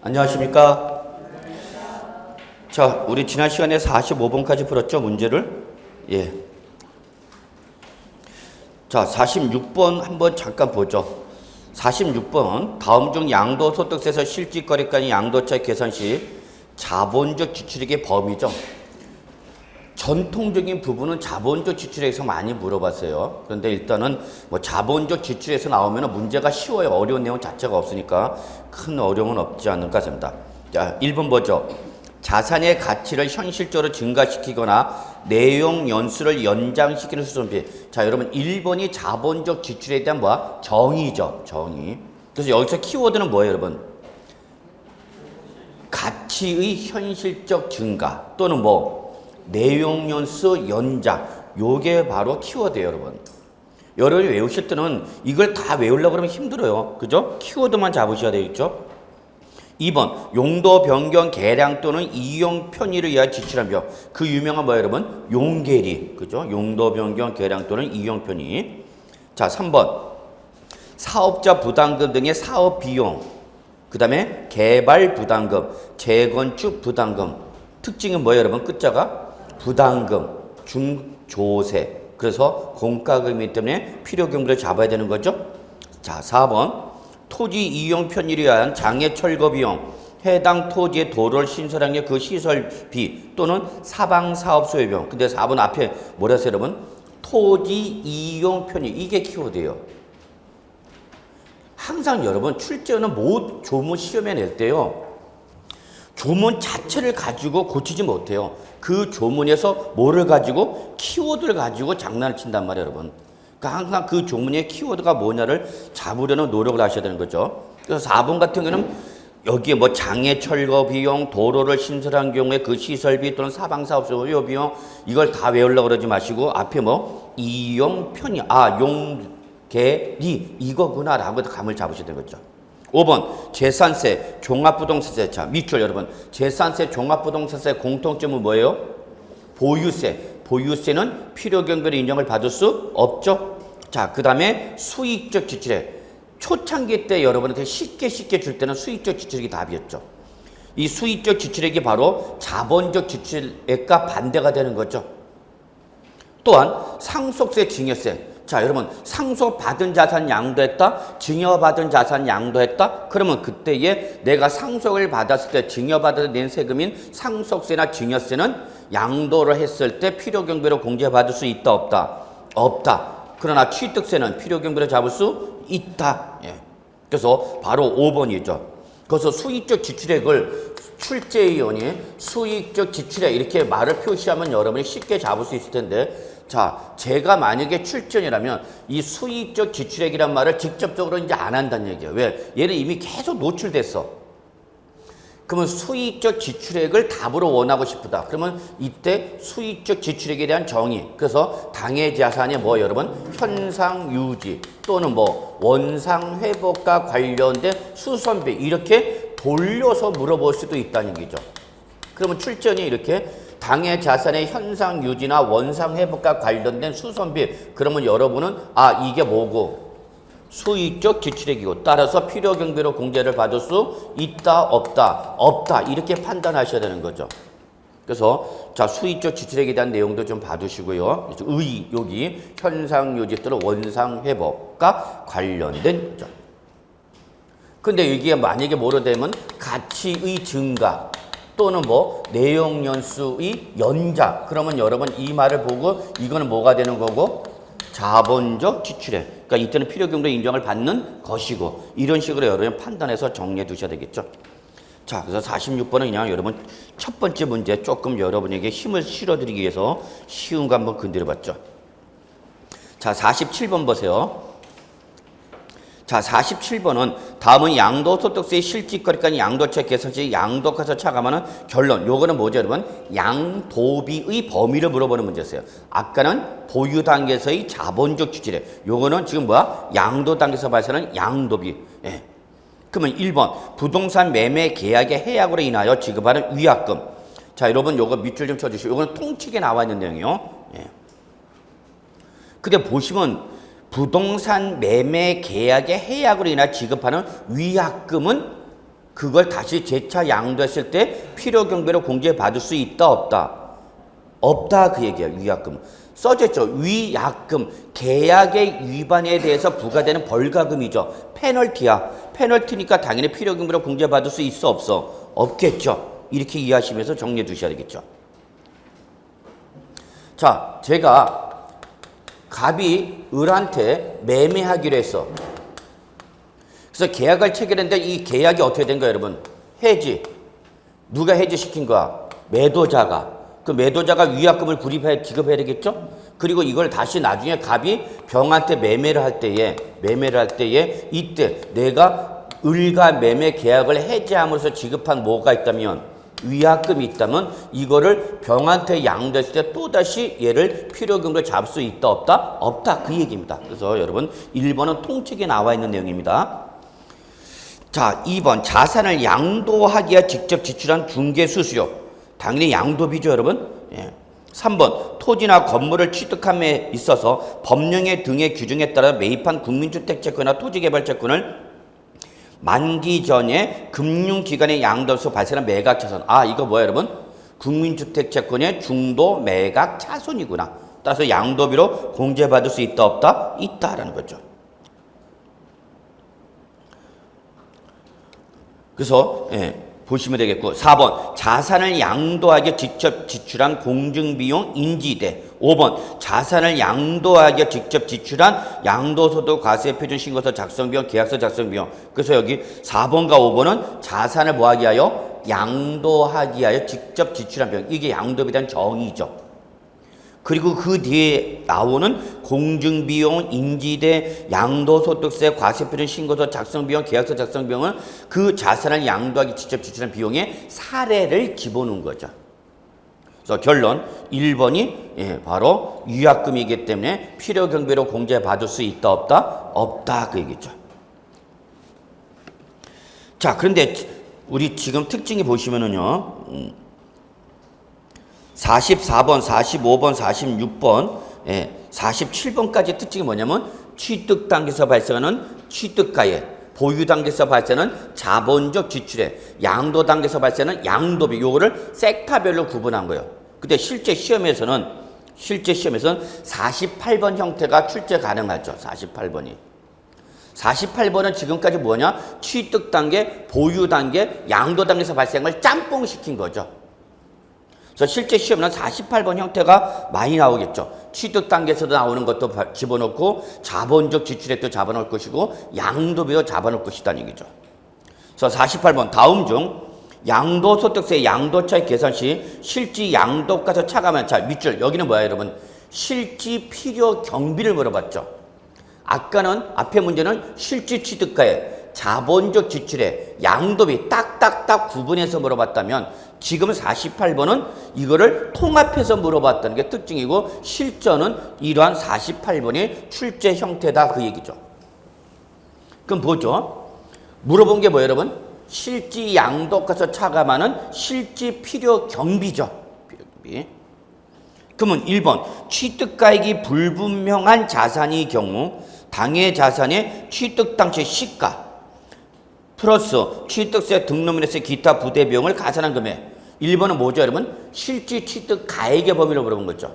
안녕하십니까? 자, 우리 지난 시간에 45번까지 풀었죠, 문제를? 예. 자, 46번 한번 잠깐 보죠. 46번, 다음 중 양도소득세에서 실질거래가인 양도차 계산 시 자본적 지출액의 범위죠. 전통적인 부분은 자본적 지출액에서 많이 물어봤어요. 그런데 일단은 뭐 자본적 지출에서 나오면 문제가 쉬워요. 어려운 내용 자체가 없으니까 큰 어려움은 없지 않을까 싶습니다. 자, 1번 보죠. 자산의 가치를 현실적으로 증가시키거나 내용 연수를 연장시키는 수준비. 자, 여러분 1번이 자본적 지출에 대한 뭐야? 정의죠. 정의. 그래서 여기서 키워드는 뭐예요, 여러분? 가치의 현실적 증가 또는 뭐 내용 연수 연장. 요게 바로 키워드예요, 여러분. 여러분이 외우실 때는 이걸 다 외우려고 그러면 힘들어요. 그죠? 키워드만 잡으셔야 되겠죠? 2번 용도 변경 계량 또는 이용 편의를 위한 지출한 비용. 그 유명한 뭐예요, 여러분? 용계리. 그죠? 용도 변경 계량 또는 이용 편의. 자, 3번 사업자 부담금 등의 사업 비용. 그 다음에 개발 부담금, 재건축 부담금. 특징은 뭐예요, 여러분? 끝자가 부담금, 중조세. 그래서 공과금이기 때문에 필요경비를 잡아야 되는 거죠. 자, 4번 토지 이용 편의를 위한 장애 철거 비용, 해당 토지의 도로를 신설한 게 그 시설비 또는 사방 사업 소요 비용. 근데 4번 앞에 뭐라 했어요, 여러분? 토지 이용 편의. 이게 키워드예요. 항상 여러분 출제는 모 조문 시험에 낼 때요, 조문 자체를 가지고 고치지 못해요. 그 조문에서 뭐를 가지고? 키워드를 가지고 장난을 친단 말이에요, 여러분. 그러니까 항상 그 조문의 키워드가 뭐냐를 잡으려는 노력을 하셔야 되는 거죠. 그래서 4번 같은 경우는 여기에 뭐 장애 철거 비용, 도로를 신설한 경우에 그 시설비 또는 사방사업 소요 비용, 이걸 다 외우려고 그러지 마시고 앞에 뭐 이용 편의, 용계리 이거구나라고 감을 잡으셔야 되는 거죠. 5번 재산세, 종합부동산세. 자, 밑줄 여러분. 재산세, 종합부동산세 공통점은 뭐예요? 보유세. 보유세는 필요경비로 인정을 받을 수 없죠. 자, 그 다음에 수익적 지출액. 초창기 때 여러분한테 쉽게 줄 때는 수익적 지출액이 답이었죠. 이 수익적 지출액이 바로 자본적 지출액과 반대가 되는 거죠. 또한 상속세, 증여세. 자, 여러분 상속받은 자산 양도했다, 증여받은 자산 양도했다. 그러면 그때에 내가 상속을 받았을 때 증여받아 낸 세금인 상속세나 증여세는 양도를 했을 때 필요경비로 공제받을 수 있다, 없다? 없다. 그러나 취득세는 필요경비로 잡을 수 있다. 예. 그래서 바로 5번이죠. 그래서 수익적 지출액을 출제위원이 수익적 지출액 이렇게 말을 표시하면 여러분이 쉽게 잡을 수 있을 텐데, 자, 제가 만약에 출전이라면 이 수익적 지출액이란 말을 직접적으로 이제 안 한다는 얘기예요. 왜? 얘는 이미 계속 노출됐어. 그러면 수익적 지출액을 답으로 원하고 싶다. 그러면 이때 수익적 지출액에 대한 정의. 그래서 당해 자산의 뭐 여러분? 현상 유지 또는 뭐 원상 회복과 관련된 수선비 이렇게 돌려서 물어볼 수도 있다는 얘기죠. 그러면 출전이 이렇게 당해 자산의 현상 유지나 원상 회복과 관련된 수선비. 그러면 여러분은 이게 뭐고? 수익적 지출액이고 따라서 필요경비로 공제를 받을 수 있다, 없다? 없다. 이렇게 판단하셔야 되는 거죠. 그래서 자, 수익적 지출액에 대한 내용도 좀 봐두시고요. 여기 현상 유지 또는 원상 회복과 관련된 거죠. 근데 이게 만약에 뭐로 되면 가치의 증가 또는 뭐 내용 연수의 연장. 그러면 여러분 이 말을 보고 이거는 뭐가 되는 거고? 자본적 지출액. 그러니까 이때는 필요경비로 인정을 받는 것이고, 이런 식으로 여러분 판단해서 정리해 두셔야 되겠죠. 자, 그래서 46번은 그냥 여러분 첫 번째 문제 조금 여러분에게 힘을 실어드리기 위해서 쉬운 거 한번 건드려 봤죠. 자, 47번 보세요. 자, 47번은 다음은 양도소득세의 실질거래가인 양도차 계산 시 양도가서 차감하는 결론. 요거는 뭐죠, 여러분? 양도비의 범위를 물어보는 문제였어요. 아까는 보유 단계에서의 자본적 지출액. 요거는 지금 뭐야? 양도 단계에서 발생하는 양도비. 예. 그러면 1번 부동산 매매 계약의 해약으로 인하여 지급하는 위약금. 자, 여러분 요거 밑줄 좀 쳐주시고, 요거는 통칙에 나와 있는 내용이요. 예. 근데 보시면 부동산 매매 계약의 해약으로 인해 지급하는 위약금은 그걸 다시 재차 양도했을 때 필요경비로 공제받을 수 있다 없다? 없다 그 얘기야. 위약금 써졌죠. 위약금 계약의 위반에 대해서 부과되는 벌가금이죠. 페널티야. 페널티니까 당연히 필요경비로 공제받을 수 있어 없어? 없겠죠. 이렇게 이해하시면서 정리해 두셔야 되겠죠. 자, 제가 갑이 을한테 매매하기로 했어. 그래서 계약을 체결했는데 이 계약이 어떻게 된 거야, 여러분? 해지. 누가 해지시킨 거야? 매도자가. 그 매도자가 위약금을 지급해야 되겠죠? 그리고 이걸 다시 나중에 갑이 병한테 매매를 할 때에 이때 내가 을과 매매 계약을 해지함으로써 지급한 뭐가 있다면 위약금이 있다면 이거를 병한테 양도했을 때 또다시 얘를 필요금으로 잡을 수 있다 없다? 없다 그 얘기입니다. 그래서 여러분 1번은 통책에 나와 있는 내용입니다. 자, 2번 자산을 양도하기에 직접 지출한 중개수수료. 당연히 양도비죠, 여러분. 예. 3번 토지나 건물을 취득함에 있어서 법령의 등의 규정에 따라 매입한 국민주택채권이나 토지개발채권을 만기 전에 금융기관에 양도해서 발생한 매각차손. 아, 이거 뭐야, 여러분? 국민주택채권의 중도 매각 차손이구나. 따라서 양도비로 공제받을 수 있다 없다? 있다라는 거죠. 그래서 보시면 되겠고 4번 자산을 양도하기 직접 지출한 공증비용 인지대. 5번 자산을 양도하기 직접 지출한 양도소득 과세표준 신고서 작성비용 계약서 작성비용. 그래서 여기 4번과 5번은 자산을 뭐하기 하여 양도하기 하여 직접 지출한 비용. 이게 양도비에 대한 정의죠. 그리고 그 뒤에 나오는 공증비용, 인지대, 양도소득세, 과세표준 신고서 작성비용, 계약서 작성비용은 그 자산을 양도하기 직접 지출한 비용의 사례를 집어넣은 거죠. 그래서 결론 1번이 바로 위약금이기 때문에 필요경비로 공제받을 수 있다 없다? 없다 그 얘기죠. 자, 그런데 우리 지금 특징이 보시면은요. 44번, 45번, 46번, 47번까지 특징이 뭐냐면 취득 단계에서 발생하는 취득가액, 보유 단계에서 발생하는 자본적 지출액, 양도 단계에서 발생하는 양도비, 요거를 섹터별로 구분한 거예요. 근데 실제 시험에서는 48번 형태가 출제 가능하죠. 48번이. 48번은 지금까지 뭐냐? 취득 단계, 보유 단계, 양도 단계에서 발생을 짬뽕 시킨 거죠. 그래서 실제 시험은 48번 형태가 많이 나오겠죠. 취득 단계에서도 나오는 것도 집어넣고 자본적 지출액도 잡아놓을 것이고 양도비도 잡아놓을 것이다는 얘기죠. 그래서 48번 다음 중 양도소득세 양도차익 계산 시 실지 양도가서 차감한 자 밑줄 여기는 뭐야 여러분? 실지 필요 경비를 물어봤죠. 아까는 앞에 문제는 실지 취득가액 자본적 지출에 양도비 딱딱딱 구분해서 물어봤다면 지금 48번은 이거를 통합해서 물어봤다는 게 특징이고 실전은 이러한 48번이 출제 형태다 그 얘기죠. 그럼 보죠. 물어본 게 뭐예요 여러분? 실지 양도가서 차감하는 실지 필요 경비죠. 필요 경비. 그러면 1번 취득가액이 불분명한 자산의 경우 당해 자산의 취득 당시 시가 플러스 취득세 등록물세 기타 부대 비용을 가산한 금액. 1번은 뭐죠 여러분? 실지 취득 가액의 범위로 물어본 거죠.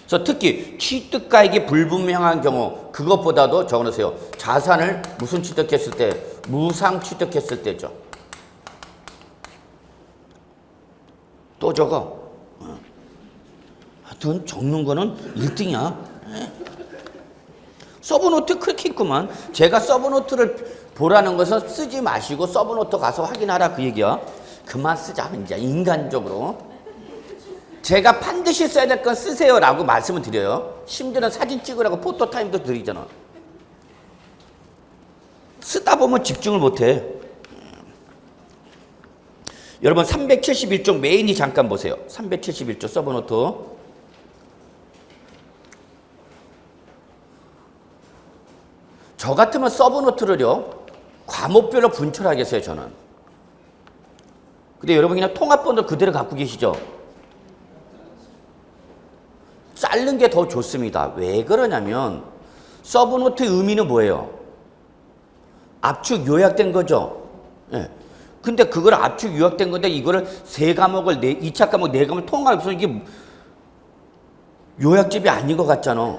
그래서 특히 취득 가액이 불분명한 경우 그것보다도 적어놓으세요. 자산을 무슨 취득했을 때? 무상 취득했을 때죠. 또 적어. 하여튼 적는 거는 1등이야. 서브노트 그렇게 있구만. 제가 서브노트를 보라는 것은 쓰지 마시고 서브노트 가서 확인하라 그 얘기야. 그만 쓰자 이제 인간적으로. 제가 반드시 써야 될 건 쓰세요 라고 말씀을 드려요. 심지어는 사진 찍으라고 포토타임도 드리잖아. 쓰다 보면 집중을 못해. 여러분 371쪽 메인이 잠깐 보세요. 371쪽 서브노트. 저 같으면 서브노트를요 과목별로 분출하겠어요 저는. 근데 여러분 그냥 통합본을 그대로 갖고 계시죠? 자른 게 더 좋습니다. 왜 그러냐면 서브노트의 의미는 뭐예요? 압축 요약된 거죠. 예. 근데 그걸 압축 요약된 건데 이거를 3과목을 2차 과목 4과목을 통합해서 이게 요약집이 아닌 것 같잖아.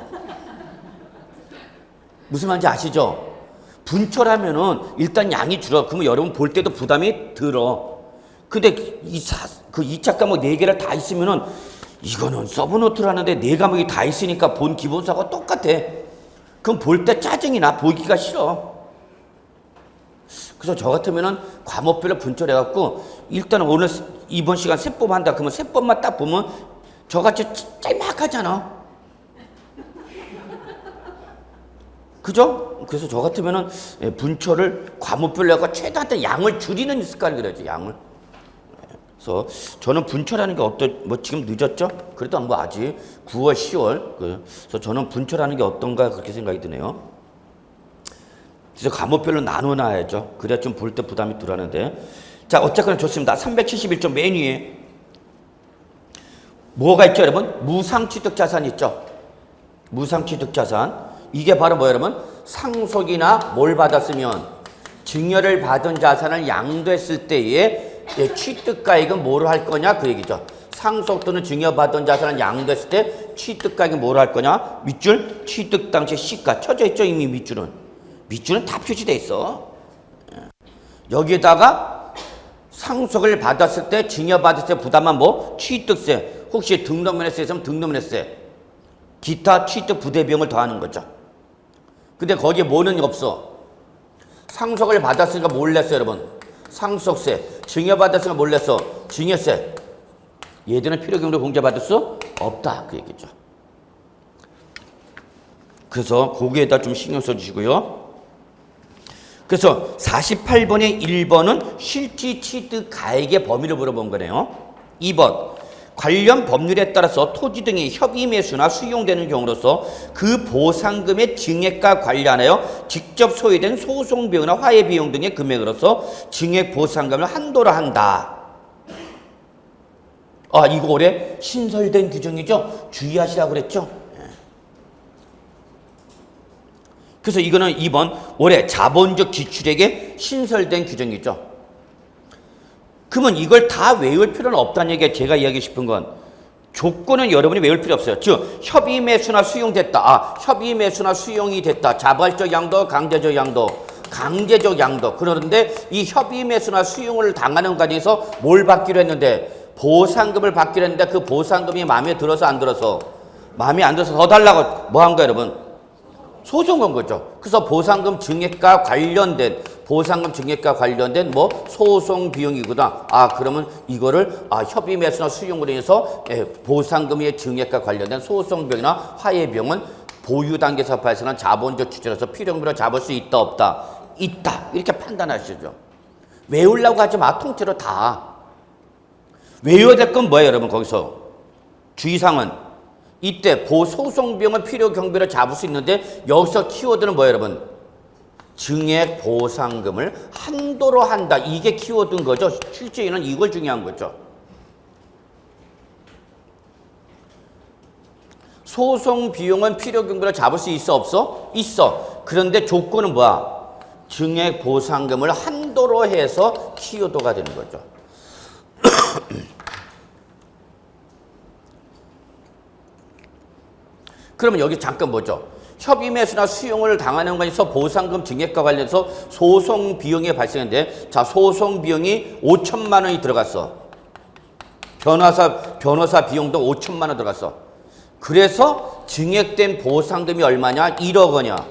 무슨 말인지 아시죠? 분철하면은 일단 양이 줄어. 그러면 여러분 볼 때도 부담이 들어. 근데 그 2차 과목 4개를 다 있으면은 이거는 서브노트라는데 4과목이 다 있으니까 본 기본사가 똑같아. 그럼 볼 때 짜증이 나. 보기가 싫어. 그래서 저 같으면은 과목별로 분철해갖고 일단 오늘 이번 시간 세법 한다. 그러면 세법만 딱 보면 저같이 짤막하잖아. 그죠? 그래서 저 같으면은 분철을 과목별로 해서 최대한 양을 줄이는 습관을 그려야지, 양을. 그래서 저는 분철하는 게 뭐 지금 늦었죠? 그래도 뭐 아직 9월, 10월. 그래서 저는 분철하는 게 어떤가 그렇게 생각이 드네요. 그래서 과목별로 나눠놔야죠. 그래야 좀 볼 때 부담이 덜하는데. 자, 어쨌거나 좋습니다. 371쪽 맨 위에 뭐가 있죠, 여러분? 무상취득자산 있죠? 무상취득자산. 이게 바로 뭐 여러분? 상속이나 뭘 받았으면 증여를 받은 자산을 양도했을 때의 취득가액은 뭐를 할 거냐 그 얘기죠. 상속 또는 증여받은 자산을 양도했을 때 취득가액은 뭐를 할 거냐? 밑줄 취득 당시 시가 쳐져 있죠. 이미 밑줄은 다 표시돼 있어. 여기에다가 상속을 받았을 때 증여받았을 때 부담한 뭐? 취득세. 혹시 등록면허세 있으면 등록면허세. 기타 취득 부대 비용을 더하는 거죠. 근데 거기에 뭐는 없어. 상속을 받았으니까 뭘 냈어 여러분? 상속세. 증여받았으니까 뭘 냈어? 증여세. 얘들은 필요경로 공제받을 수 없다 그 얘기죠. 그래서 거기에다 좀 신경 써주시고요. 그래서 48번의 1번은 실질 취득 가액의 범위를 물어본 거네요. 2번 관련 법률에 따라서 토지 등의 협의 매수나 수용되는 경우로서 그 보상금의 증액과 관련하여 직접 소요된 소송 비용이나 화해 비용 등의 금액으로서 증액 보상금을 한도로 한다. 아, 이거 올해 신설된 규정이죠? 주의하시라고 그랬죠? 그래서 이거는 2번 올해 자본적 지출액에 신설된 규정이죠. 그러면 이걸 다 외울 필요는 없다는 얘기가 제가 이야기하고 싶은 건 조건은 여러분이 외울 필요 없어요. 즉 협의 매수나 수용됐다. 아, 협의 매수나 수용이 됐다. 자발적 양도, 강제적 양도. 강제적 양도. 그러는데 이 협의 매수나 수용을 당하는 과정에서 뭘 받기로 했는데 보상금을 받기로 했는데 그 보상금이 마음에 들어서 안 들어서 마음에 안 들어서 더 달라고 뭐 한 거야 여러분? 소송 건 거죠. 그래서 보상금 증액과 관련된 뭐 소송 비용이구나. 아, 그러면 이거를 협의 매수나 수용으로 해서 보상금의 증액과 관련된 소송 비용이나 화해 비용은 보유 단계에서 발생한 자본적 지출에서 필요금으로 잡을 수 있다 없다? 있다. 이렇게 판단하시죠. 외우려고 하지 마. 통째로 다. 외워야 될 건 뭐예요, 여러분? 거기서 주의사항은 이때 소송 비용은 필요 경비로 잡을 수 있는데 여기서 키워드는 뭐예요, 여러분? 증액 보상금을 한도로 한다. 이게 키워드인 거죠. 실제는 이걸 중요한 거죠. 소송 비용은 필요 경비로 잡을 수 있어 없어? 있어. 그런데 조건은 뭐야? 증액 보상금을 한도로 해서 키워드가 되는 거죠. 그러면 여기 잠깐 보죠. 협의 매수나 수용을 당하는 것에서 보상금 증액과 관련해서 소송 비용이 발생했는데 자, 소송 비용이 5천만 원이 들어갔어. 변호사 비용도 5천만 원 들어갔어. 그래서 증액된 보상금이 얼마냐? 1억 원이야.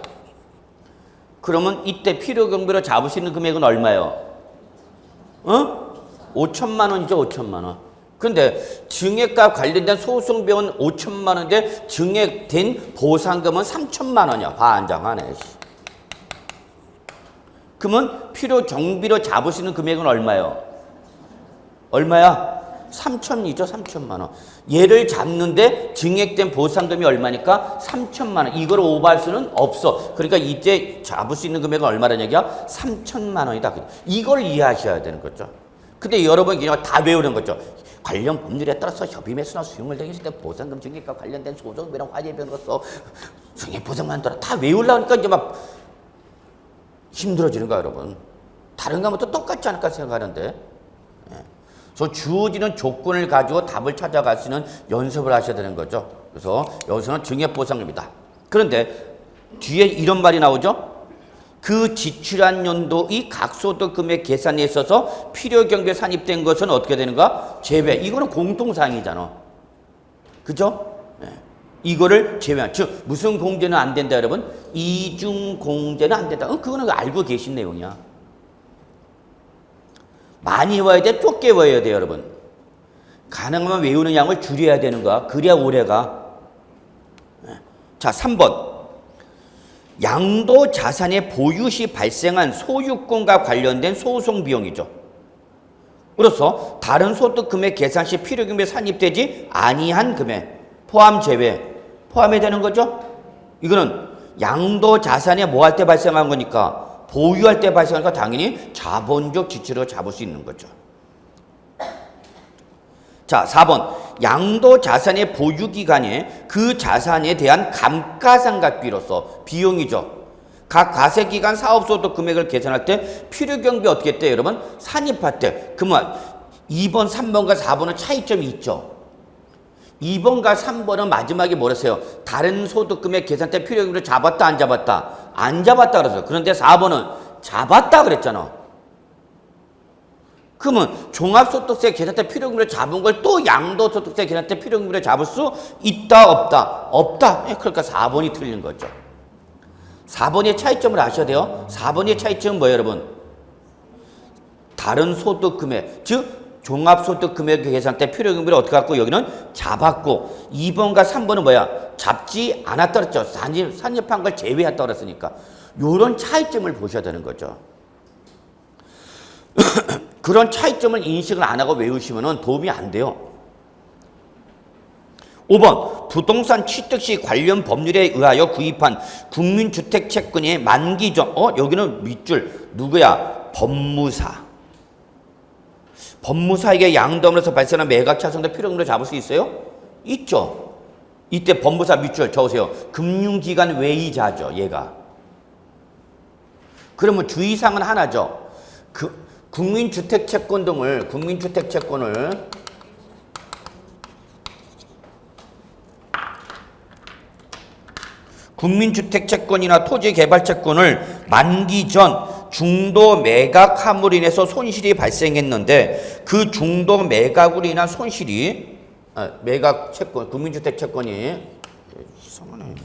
그러면 이때 필요경비로 잡을 수 있는 금액은 얼마예요? 5천만 원이죠, 5천만 원. 그런데 증액과 관련된 소송 비용은 5천만 원인데 증액된 보상금은 3천만 원이야. 반장하네. 그러면 필요 정비로 잡을 수 있는 금액은 얼마예요? 얼마야? 3천이죠, 3천만 원. 얘를 잡는데 증액된 보상금이 얼마니까? 3천만 원. 이걸 오버할 수는 없어. 그러니까 이때 잡을 수 있는 금액은 얼마라는 얘기야? 3천만 원이다. 이걸 이해하셔야 되는 거죠. 근데 여러분이 그냥 다 외우는 거죠. 관련 법률에 따라서 협의 매수나 수용을 당했을 때 보상금 증액과 관련된 소송비랑 화해 비용으로서 증액 보상만 하더라. 다 외우려고 하니까 이제 막 힘들어지는 거야, 여러분. 다른 과목도 똑같지 않을까 생각하는데. 그래서 주어지는 조건을 가지고 답을 찾아가시는 연습을 하셔야 되는 거죠. 그래서 여기서는 증액보상입니다. 그런데 뒤에 이런 말이 나오죠. 그 지출한 연도의 각소득금액 계산에 있어서 필요경비에 산입된 것은 어떻게 되는가? 제외. 이거는 공통사항이잖아. 그죠? 이거를 제외한. 즉 무슨 공제는 안 된다, 여러분? 이중 공제는 안 된다. 그거는 알고 계신 내용이야. 많이 외워야 돼? 좁게 외워야 돼, 여러분? 가능하면 외우는 양을 줄여야 되는 거야. 그래야 오래가. 자, 3번. 양도 자산의 보유 시 발생한 소유권과 관련된 소송 비용이죠. 그래서 다른 소득 금액 계산 시 필요금액에 산입되지 아니한 금액 포함 제외 포함이 되는 거죠. 이거는 양도 자산에 뭐 할 때 발생한 거니까 보유할 때 발생하니까 당연히 자본적 지출로 잡을 수 있는 거죠. 자, 4번. 양도 자산의 보유 기간에 그 자산에 대한 감가상각비로서 비용이죠. 각 과세기간 사업소득 금액을 계산할 때 필요경비 어떻게 했대요, 여러분? 산입할 때. 그러면 2번, 3번과 4번은 차이점이 있죠. 2번과 3번은 마지막에 뭐랬어요? 다른 소득금액 계산 때 필요경비를 잡았다, 안 잡았다? 안 잡았다 그랬어요. 그런데 4번은 잡았다 그랬잖아. 그러면 종합소득세 계산 때 필요금액을 잡은 걸 또 양도소득세 계산 때 필요금액을 잡을 수 있다, 없다? 없다. 그러니까 4번이 틀린 거죠. 4번의 차이점을 아셔야 돼요. 4번의 차이점은 뭐예요, 여러분? 다른 소득금액, 즉 종합소득금액 계산 때 필요금액을 어떻게 갖고 여기는 잡았고 2번과 3번은 뭐야? 잡지 않았다 그랬죠. 산입한 걸 제외했다 그랬으니까. 요런 차이점을 보셔야 되는 거죠. 그런 차이점을 인식을 안 하고 외우시면 도움이 안 돼요. 5번. 부동산 취득 시 관련 법률에 의하여 구입한 국민주택 채권의 만기 전, 여기는 밑줄. 누구야? 법무사. 법무사에게 양도하면서 발생한 매각 차손도 필요금으로 잡을 수 있어요? 있죠. 이때 법무사 밑줄 적으세요. 금융기관 외이자죠, 얘가. 그러면 주의사항은 하나죠. 국민주택채권 등을 국민주택채권이나 토지개발채권을 만기 전 중도 매각함으로 인해서 손실이 발생했는데 그 중도 매각으로 인한 손실이 매각 채권, 국민주택채권이 이상하네.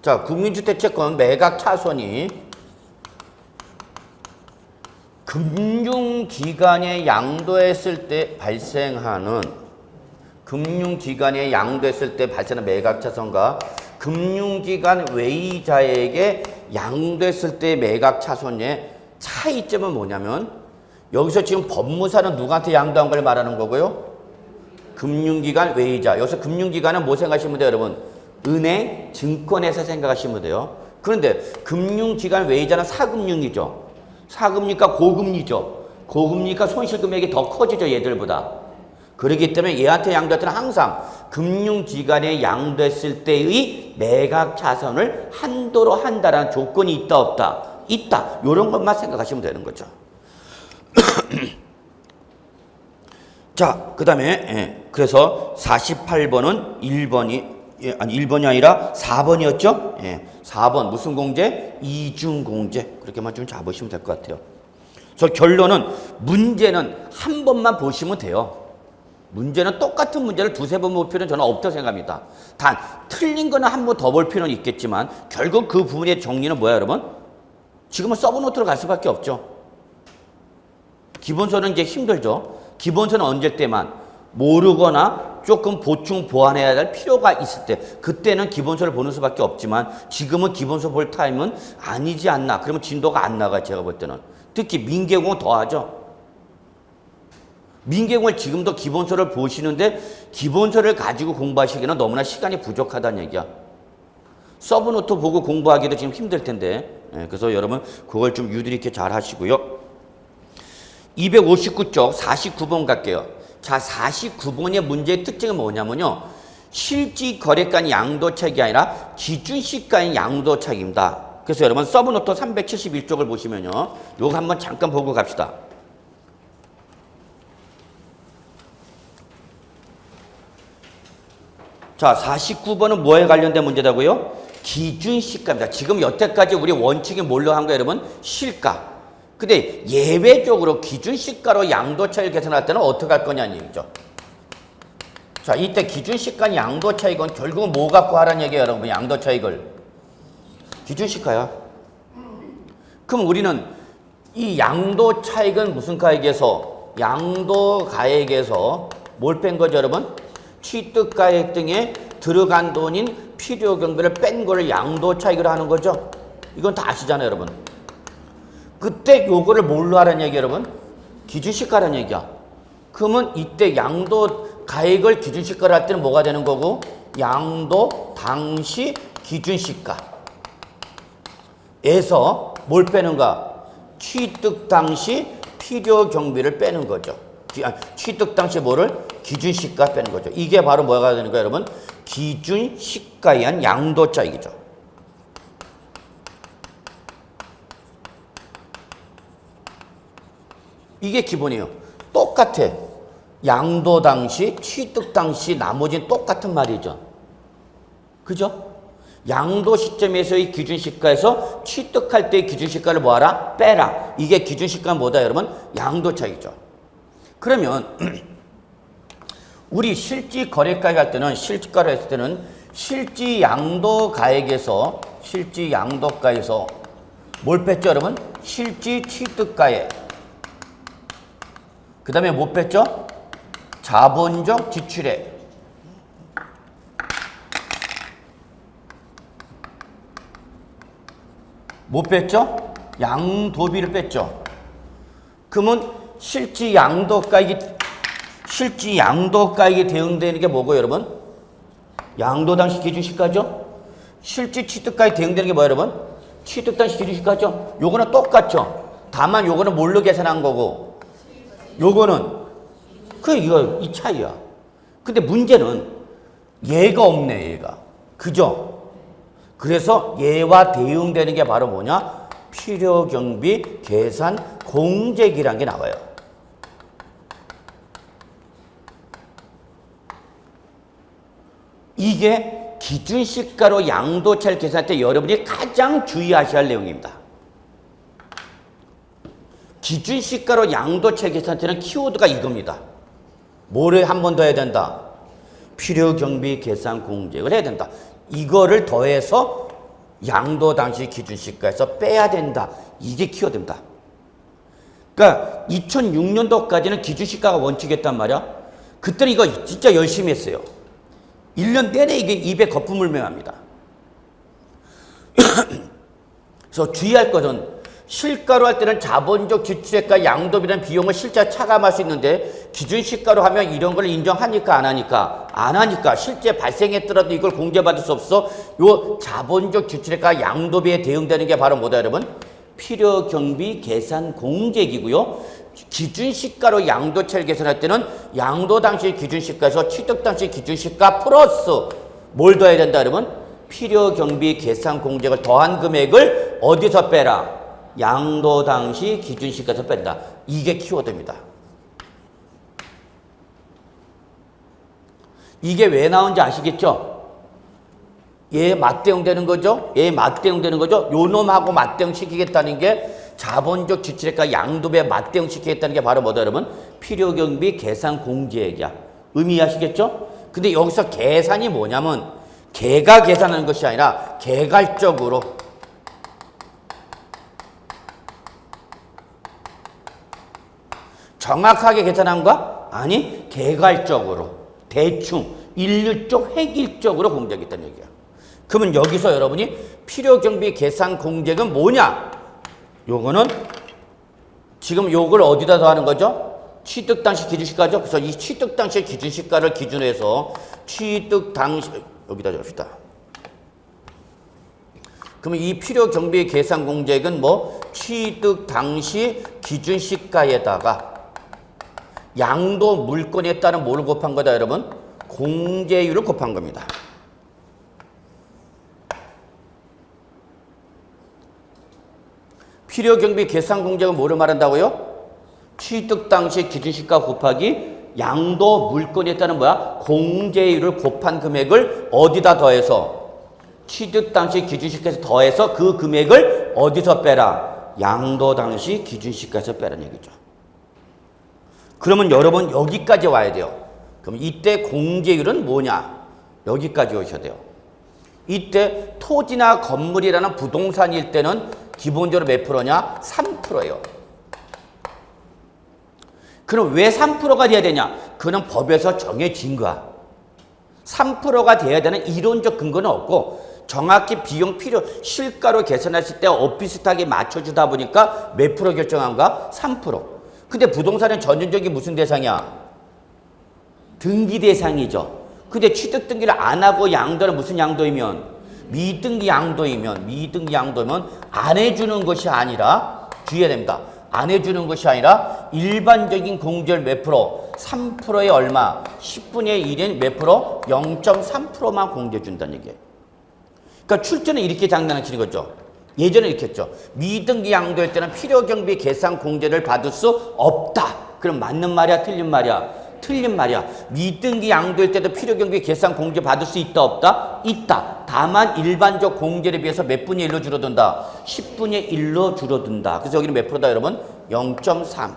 자, 국민주택채권 매각 차손이 금융기관에 양도했을 때 발생하는 매각 차손과 금융기관 외이자에게 양도했을 때 매각 차손의 차이점은 뭐냐면 여기서 지금 법무사는 누구한테 양도한 걸 말하는 거고요. 금융기관 외이자. 여기서 금융기관은 뭐 생각하시면 돼요, 여러분? 은행, 증권에서 생각하시면 돼요. 그런데 금융기관 외이자는 사금융이죠. 사금리니까 고금리죠. 고금리니까 손실금액이 더 커지죠, 얘들보다. 그렇기 때문에 얘한테 양도할 때는 항상 금융기관에 양도했을 때의 매각 차손을 한도로 한다라는 조건이 있다, 없다? 있다. 이런 것만 생각하시면 되는 거죠. 자, 그 다음에 그래서 48번은 1번이 아니라 4번이었죠? 4번 무슨 공제? 이중공제. 그렇게만 좀 잡으시면 될 것 같아요. 그래서 결론은 문제는 한 번만 보시면 돼요. 문제는 똑같은 문제를 두세 번 볼 필요는 저는 없다고 생각합니다. 단 틀린 거는 한 번 더 볼 필요는 있겠지만 결국 그 부분의 정리는 뭐야, 여러분? 지금은 서브노트로 갈 수밖에 없죠. 기본서는 이제 힘들죠. 기본서는 언제 때만 모르거나 조금 보충 보완해야 될 필요가 있을 때 그때는 기본서를 보는 수밖에 없지만 지금은 기본서 볼 타임은 아니지 않나. 그러면 진도가 안 나가요, 제가 볼 때는. 특히 민계공은 더하죠. 민계공을 지금도 기본서를 보시는데 기본서를 가지고 공부하시기에는 너무나 시간이 부족하다는 얘기야. 서브노트 보고 공부하기도 지금 힘들 텐데. 그래서 여러분 그걸 좀 유도리 있게 잘 하시고요. 259쪽 49번 갈게요. 자, 49번의 문제의 특징은 뭐냐면요. 실지 거래가는 양도차익이 아니라 기준시가인 양도차익입니다. 그래서 여러분 서브노트 371쪽을 보시면요. 요거 한번 잠깐 보고 갑시다. 자, 49번은 뭐에 관련된 문제라고요? 기준시가입니다. 지금 여태까지 우리 원칙이 뭘로 한 거예요, 여러분? 시가. 근데 예외적으로 기준시가로 양도차익을 계산할 때는 어떻게 할 거냐는 얘기죠. 자, 이때 기준시가 양도차익은 결국은 뭐 갖고 하라는 얘기예요, 여러분? 양도차익을. 기준시가야. 그럼 우리는 이 양도차익은 무슨 가액에서? 양도가액에서 뭘 뺀 거죠, 여러분? 취득가액 등에 들어간 돈인 필요경비를 뺀 거를 양도차익으로 하는 거죠. 이건 다 아시잖아요, 여러분. 그때 요거를 뭘로 하라는 얘기예요, 여러분? 기준시가라는 얘기야. 그러면 이때 양도가액을 기준시가로 할 때는 뭐가 되는 거고? 양도 당시 기준시가에서 뭘 빼는가? 취득 당시 필요경비를 빼는 거죠. 취득 당시 뭐를? 기준시가 빼는 거죠. 이게 바로 뭐가 되는 거예요, 여러분? 기준시가에 의한 양도차익이죠. 이게 기본이에요. 똑같아. 양도 당시, 취득 당시 나머지는 똑같은 말이죠. 그죠? 양도 시점에서의 기준시가에서 취득할 때의 기준시가를 뭐하라? 빼라. 이게 기준시가는 뭐다, 여러분? 양도차익이죠. 그러면 우리 실지 거래가액 할 때는 실지가로 했을 때는 실지 양도가액에서 뭘 뺐죠, 여러분? 실지 취득가액. 그 다음에 뭐 뺐죠? 자본적 지출액. 뭐 뺐죠? 양도비를 뺐죠. 그러면 실지 양도가액이 대응되는 게 뭐고, 여러분? 양도 당시 기준시가죠? 실지 취득가액 대응되는 게 뭐예요, 여러분? 취득 당시 기준시가죠? 요거는 똑같죠? 다만 요거는 뭘로 계산한 거고, 요거는 이 차이야. 근데 문제는 얘가 없네, 얘가. 그죠? 그래서 얘와 대응되는 게 바로 뭐냐? 필요경비 계산 공제기라는 게 나와요. 이게 기준시가로 양도차익 계산할 때 여러분이 가장 주의하셔야 할 내용입니다. 기준시가로 양도차익 계산할 때는 키워드가 이겁니다. 뭐를 한 번 더 해야 된다? 필요경비 계산 공제를 해야 된다. 이거를 더해서 양도 당시 기준시가에서 빼야 된다. 이게 키워드입니다. 그러니까 2006년도까지는 기준시가가 원칙이었단 말이야. 그때는 이거 진짜 열심히 했어요. 1년 내내 이게 입에 거품을 맹합니다. 그래서 주의할 것은 실가로 할 때는 자본적 지출액과 양도비라는 비용을 실제 차감할 수 있는데 기준시가로 하면 이런 걸 인정하니까 안 하니까? 안 하니까. 실제 발생했더라도 이걸 공제받을 수 없어. 요 자본적 지출액과 양도비에 대응되는 게 바로 뭐다, 여러분? 필요경비 계산 공제기고요. 기준시가로 양도차익 계산할 때는 양도 당시 기준시가에서 취득 당시 기준시가 플러스 뭘 더해야 된다, 여러분? 필요경비 계산 공제를 더한 금액을 어디서 빼라? 양도 당시 기준시가에서 뺀다. 이게 키워드입니다. 이게 왜 나온지 아시겠죠? 얘 맞대응되는 거죠? 얘 맞대응되는 거죠? 요 놈하고 맞대응시키겠다는 게 자본적 지출액과 양도비에 맞대응시키겠다는 게 바로 뭐다, 여러분? 필요경비 계산 공제액이야. 의미하시겠죠? 근데 여기서 계산이 뭐냐면 걔가 계산하는 것이 아니라 개괄적으로 정확하게 계산한 거? 아니, 개괄적으로 대충 일률적 획일적으로 공제하겠다는 얘기야. 그러면 여기서 여러분이 필요경비 계산 공제액은 뭐냐? 요거는 지금 요걸 어디다 더하는 거죠? 취득 당시 기준시가죠. 그래서 이 취득 당시 기준시가를 기준으로 해서 취득 당시 여기다 적읍시다. 그러면 이 필요 경비 계산 공제액은 뭐 취득 당시 기준 시가에다가 양도 물건에 따른 뭐를 곱한 거다 여러분? 공제율을 곱한 겁니다. 필요 경비 계산 공제액은 뭐를 말한다고요? 취득 당시 기준 시가 곱하기 양도 물건에 따른 뭐야? 공제율을 곱한 금액을 어디다 더해서 취득 당시 기준 시가에서 더해서 그 금액을 어디서 빼라? 양도 당시 기준 시가에서 빼라는 얘기죠. 그러면 여러분 여기까지 와야 돼요. 그럼 이때 공제율은 뭐냐? 여기까지 오셔야 돼요. 이때 토지나 건물이라는 부동산일 때는 기본적으로 몇 프로냐? 3%예요. 그럼 왜 3%가 돼야 되냐? 그는 법에서 정해진 거야. 3%가 돼야 되는 이론적 근거는 없고 정확히 비용 필요 실가로 계산했을 때 엇비슷하게 맞춰주다 보니까 몇 프로 결정한가? 3%. 근데 부동산은 전형적인 무슨 대상이야? 등기 대상이죠. 근데 취득 등기를 안 하고 양도는 무슨 양도이면? 미등기 양도이면 안 해주는 것이 아니라 주의해야 됩니다. 안 해주는 것이 아니라 일반적인 공제율 몇 프로? 3%에 얼마? 10분의 1인 몇 프로? 0.3%만 공제해준다는 얘기예요. 그러니까 출제는 이렇게 장난을 치는 거죠. 예전에 이렇게 했죠. 미등기 양도할 때는 필요경비 계산 공제를 받을 수 없다. 그럼 맞는 말이야? 틀린 말이야? 틀린 말이야. 미등기 양도할 때도 필요경비 계산 공제 받을 수 있다? 없다? 있다. 다만 일반적 공제에 비해서 몇 분의 1로 줄어든다? 10분의 1로 줄어든다. 그래서 여기는 몇 프로다 여러분? 0.3.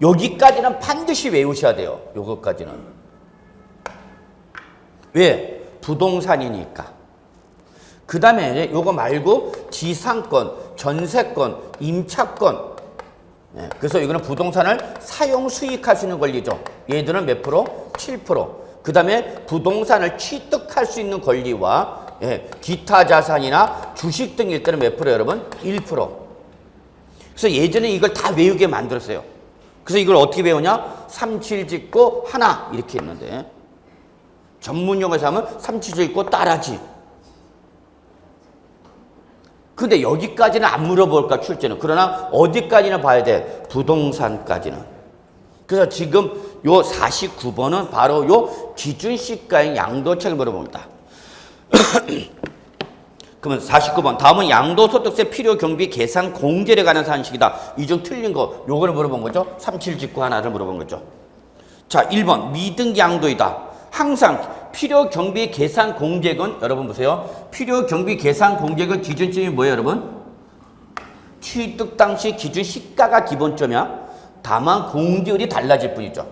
여기까지는 반드시 외우셔야 돼요. 요거까지는. 왜? 부동산이니까. 그 다음에 요거 말고 지상권, 전세권, 임차권. 그래서 이거는 부동산을 사용 수익할 수 있는 권리죠. 얘들은 몇 프로? 7%. 그 다음에 부동산을 취득할 수 있는 권리와 기타 자산이나 주식 등일 때는 몇 프로 여러분? 1%. 그래서 예전에 이걸 다 외우게 만들었어요. 그래서 이걸 어떻게 배우냐? 37 짓고 하나 이렇게 했는데 전문 용어에서 하면 37 짓고 따라지. 근데 여기까지는 안 물어볼까 출제는. 그러나 어디까지는 봐야 돼? 부동산까지는. 그래서 지금 요 49번은 바로 요 기준시가의 양도책을 물어봅니다. 그러면 49번 다음은 양도소득세 필요경비 계산 공제에 관한 사항식이다. 이 중 틀린 거 요거를 물어본 거죠. 37 짓고 하나를 물어본 거죠. 자 1번 미등기 양도이다. 항상 필요경비 계산 공제액은 여러분 보세요. 필요경비 계산 공제액은 기준점이 뭐예요 여러분? 취득 당시 기준 시가가 기본점이야. 다만 공제율이 달라질 뿐이죠.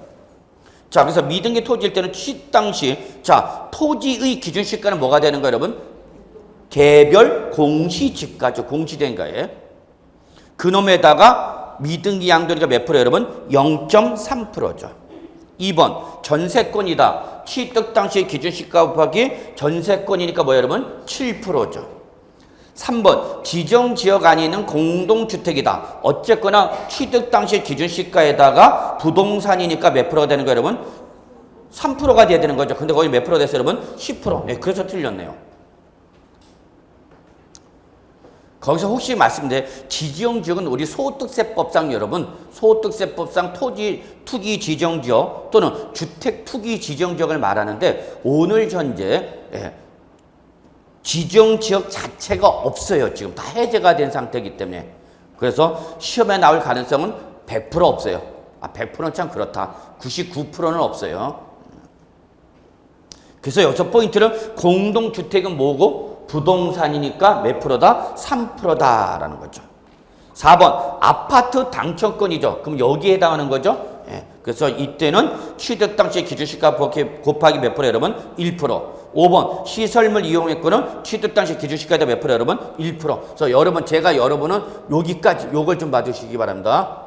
자 그래서 미등기 토지일 때는 취득 당시 자 토지의 기준 시가는 뭐가 되는 거예요 여러분? 개별 공시지가죠. 공시된가에 그놈에다가 미등기 양도니까 몇 프로 여러분? 0.3%죠. 2번 전세권이다. 취득 당시 기준시가 곱하기 전세권이니까 뭐예요 여러분? 7%죠. 3번 지정지역 안에 있는 공동주택이다. 어쨌거나 취득 당시 기준시가에다가 부동산이니까 몇 프로가 되는 거예요 여러분? 3%가 돼야 되는 거죠. 근데 거기 몇 프로 됐어요 여러분? 10%. 네, 그래서 틀렸네요. 거기서 혹시 말씀드린 지정지역은 우리 소득세법상 여러분 소득세법상 토지 투기 지정지역 또는 주택 투기 지정지역을 말하는데 오늘 현재 지정지역 자체가 없어요. 지금 다 해제가 된 상태이기 때문에 그래서 시험에 나올 가능성은 100% 없어요. 100%는 참 그렇다. 99%는 없어요. 그래서 여기서 포인트는 공동주택은 뭐고? 부동산이니까 몇 프로다? 3%다라는 거죠. 4번 아파트 당첨권이죠. 그럼 여기에 해당하는 거죠. 그래서 이때는 취득 당시 기준시가 곱하기 몇 프로 여러분? 1%. 5번 시설물 이용했고는 취득 당시 기준시가에다 몇 프로 여러분? 1%. 그래서 여러분 제가 여러분은 여기까지 요걸 좀 봐주시기 바랍니다.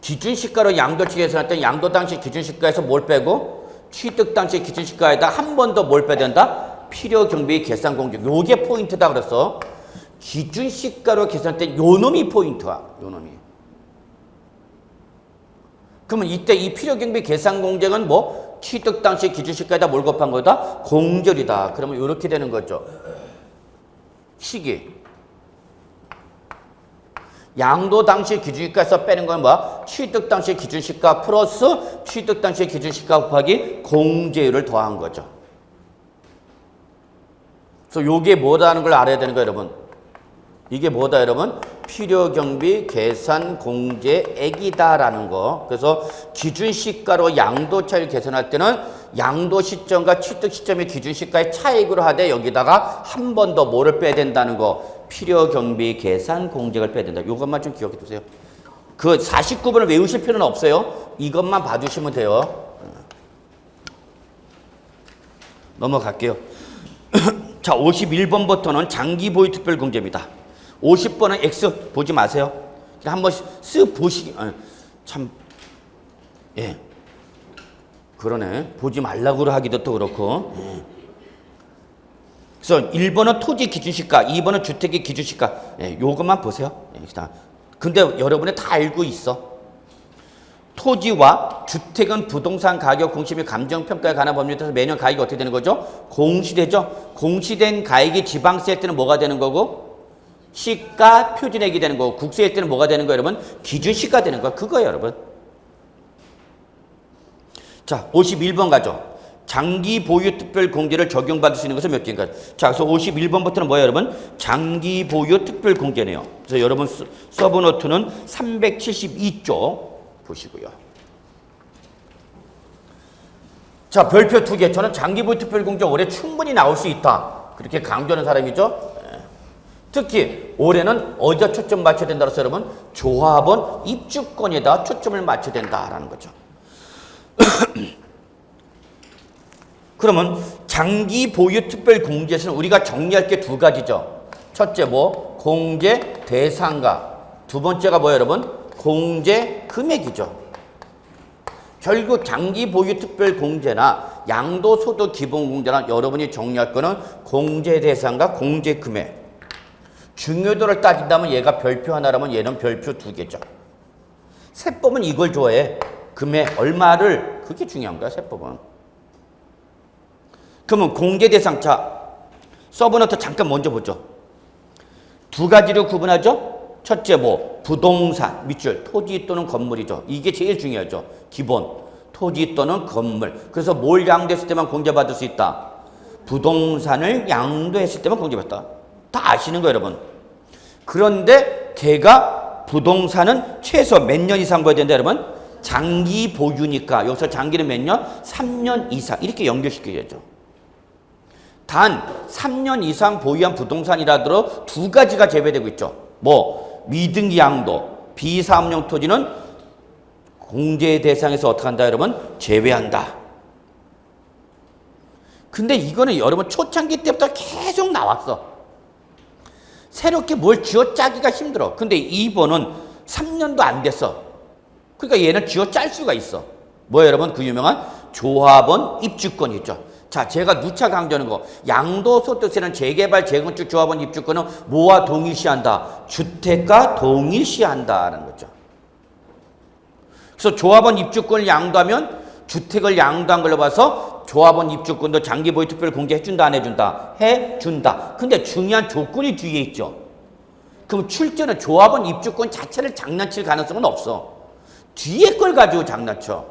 기준시가로 양도치 계산할 때 양도 당시 기준시가에서 뭘 빼고 취득 당시 기준시가에다 한 번 더 뭘 빼야 된다? 필요경비 계산 공제. 요게 포인트다 그래서 기준시가로 계산할 때 요놈이 포인트야. 요놈이. 그러면 이때 이 필요경비 계산 공제는 뭐 취득 당시 기준시가에다 뭘 곱한 거다? 공제율이다. 그러면 이렇게 되는 거죠. 시기. 양도 당시 기준시가에서 빼는 건 뭐야? 취득 당시 기준시가 플러스 취득 당시 기준시가 곱하기 공제율을 더한 거죠. 그래서 요게 뭐다는 걸 알아야 되는 거예요, 여러분. 이게 뭐다, 여러분? 필요경비 계산 공제액이다라는 거. 그래서 기준시가로 양도차익을 계산할 때는 양도 시점과 취득 시점의 기준시가의 차익으로 하되 여기다가 한 번 더 뭐를 빼야 된다는 거. 필요경비 계산 공제액을 빼야 된다. 이것만 좀 기억해 두세요. 그 49번을 외우실 필요는 없어요. 이것만 봐주시면 돼요. 넘어갈게요. 자, 51번부터는 장기 보유 특별 공제입니다. 50번은 X 보지 마세요. 한번 쓱 보시기, 참, 예. 그러네. 보지 말라고 하기도 또 그렇고. 예. 그래서 1번은 토지 기준시가, 2번은 주택의 기준시가. 예, 요것만 보세요. 예, 근데 여러분이 다 알고 있어. 토지와 주택은 부동산 가격 공시 및 감정평가에 관한 법률에 따라서 매년 가액이 어떻게 되는 거죠? 공시되죠? 공시된 가액이 지방세일 때는 뭐가 되는 거고? 시가 표준액이 되는 거고, 국세일 때는 뭐가 되는 거예요, 여러분? 기준시가 되는 거야. 그거예요, 여러분. 자, 51번 가죠. 장기 보유 특별 공제를 적용받을 수 있는 것은 몇 개인가? 자, 그래서 51번부터는 뭐예요, 여러분? 장기 보유 특별 공제네요. 그래서 여러분 서브노트는 372쪽 보시고요. 자, 별표 2개. 저는 장기 보유 특별 공제 올해 충분히 나올 수 있다. 그렇게 강조하는 사람이죠. 특히 올해는 어디다 초점 맞춰야 된다고 해서 여러분 조합원 입주권에다 초점을 맞춰야 된다라는 거죠. 그러면 장기 보유 특별 공제에서는 우리가 정리할 게 두 가지죠. 첫째 뭐 공제 대상과 두 번째가 뭐예요, 여러분? 공제 금액이죠. 결국 장기 보유 특별 공제나 양도소득 기본 공제나 여러분이 정리할 거는 공제 대상과 공제 금액. 중요도를 따진다면 얘가 별표 하나라면 얘는 별표 2개죠. 세법은 이걸 좋아해. 금액 얼마를, 그게 중요한 거야, 세법은. 그러면 공제 대상, 자, 서브노트 잠깐 먼저 보죠. 두 가지로 구분하죠. 첫째 뭐 부동산, 밑줄, 토지 또는 건물이죠. 이게 제일 중요하죠. 기본, 토지 또는 건물. 그래서 뭘 양도했을 때만 공제받을 수 있다. 부동산을 양도했을 때만 공제받다. 다 아시는 거예요, 여러분. 그런데 걔가 부동산은 최소 몇 년 이상 봐야 된다, 여러분? 장기 보유니까 여기서 장기는 몇 년? 3년 이상. 이렇게 연결시켜야죠. 단 3년 이상 보유한 부동산이라도 두 가지가 제외되고 있죠. 뭐 미등기 양도, 비사업용 토지는 공제 대상에서 어떻게 한다, 여러분? 제외한다. 근데 이거는 여러분 초창기 때부터 계속 나왔어. 새롭게 뭘 쥐어짜기가 힘들어. 근데 2번은 3년도 안 됐어. 그러니까 얘는 쥐어짤 수가 있어. 뭐예요, 여러분? 그 유명한 조합원 입주권 있죠. 자, 제가 누차 강조하는 거. 양도소득세는 재개발, 재건축 조합원 입주권은 뭐와 동일시한다? 주택과 동일시한다는 거죠. 그래서 조합원 입주권을 양도하면 주택을 양도한 걸로 봐서 조합원 입주권도 장기 보유 특별 공제 해준다, 안 해준다? 해준다. 근데 중요한 조건이 뒤에 있죠. 그럼 출제는 조합원 입주권 자체를 장난칠 가능성은 없어. 뒤에 걸 가지고 장난쳐.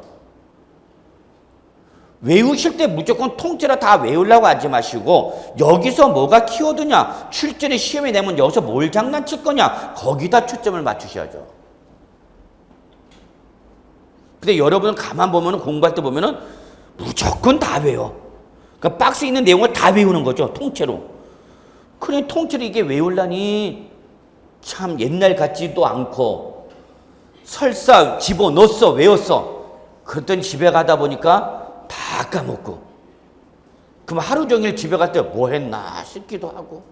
외우실 때 무조건 통째로 다 외우려고 하지 마시고 여기서 뭐가 키워드냐, 출제를 시험에 내면 여기서 뭘 장난칠 거냐, 거기다 초점을 맞추셔야죠. 근데 여러분은 가만 보면 공부할 때 보면은 무조건 다 외워. 그러니까 박스에 있는 내용을 다 외우는 거죠, 통째로. 그래, 통째로 이게 외우려니 참 옛날 같지도 않고 설사 집어넣었어, 외웠어. 그랬더니 집에 가다 보니까 다 까먹고. 그럼 하루 종일 집에 갈 때 뭐 했나 싶기도 하고.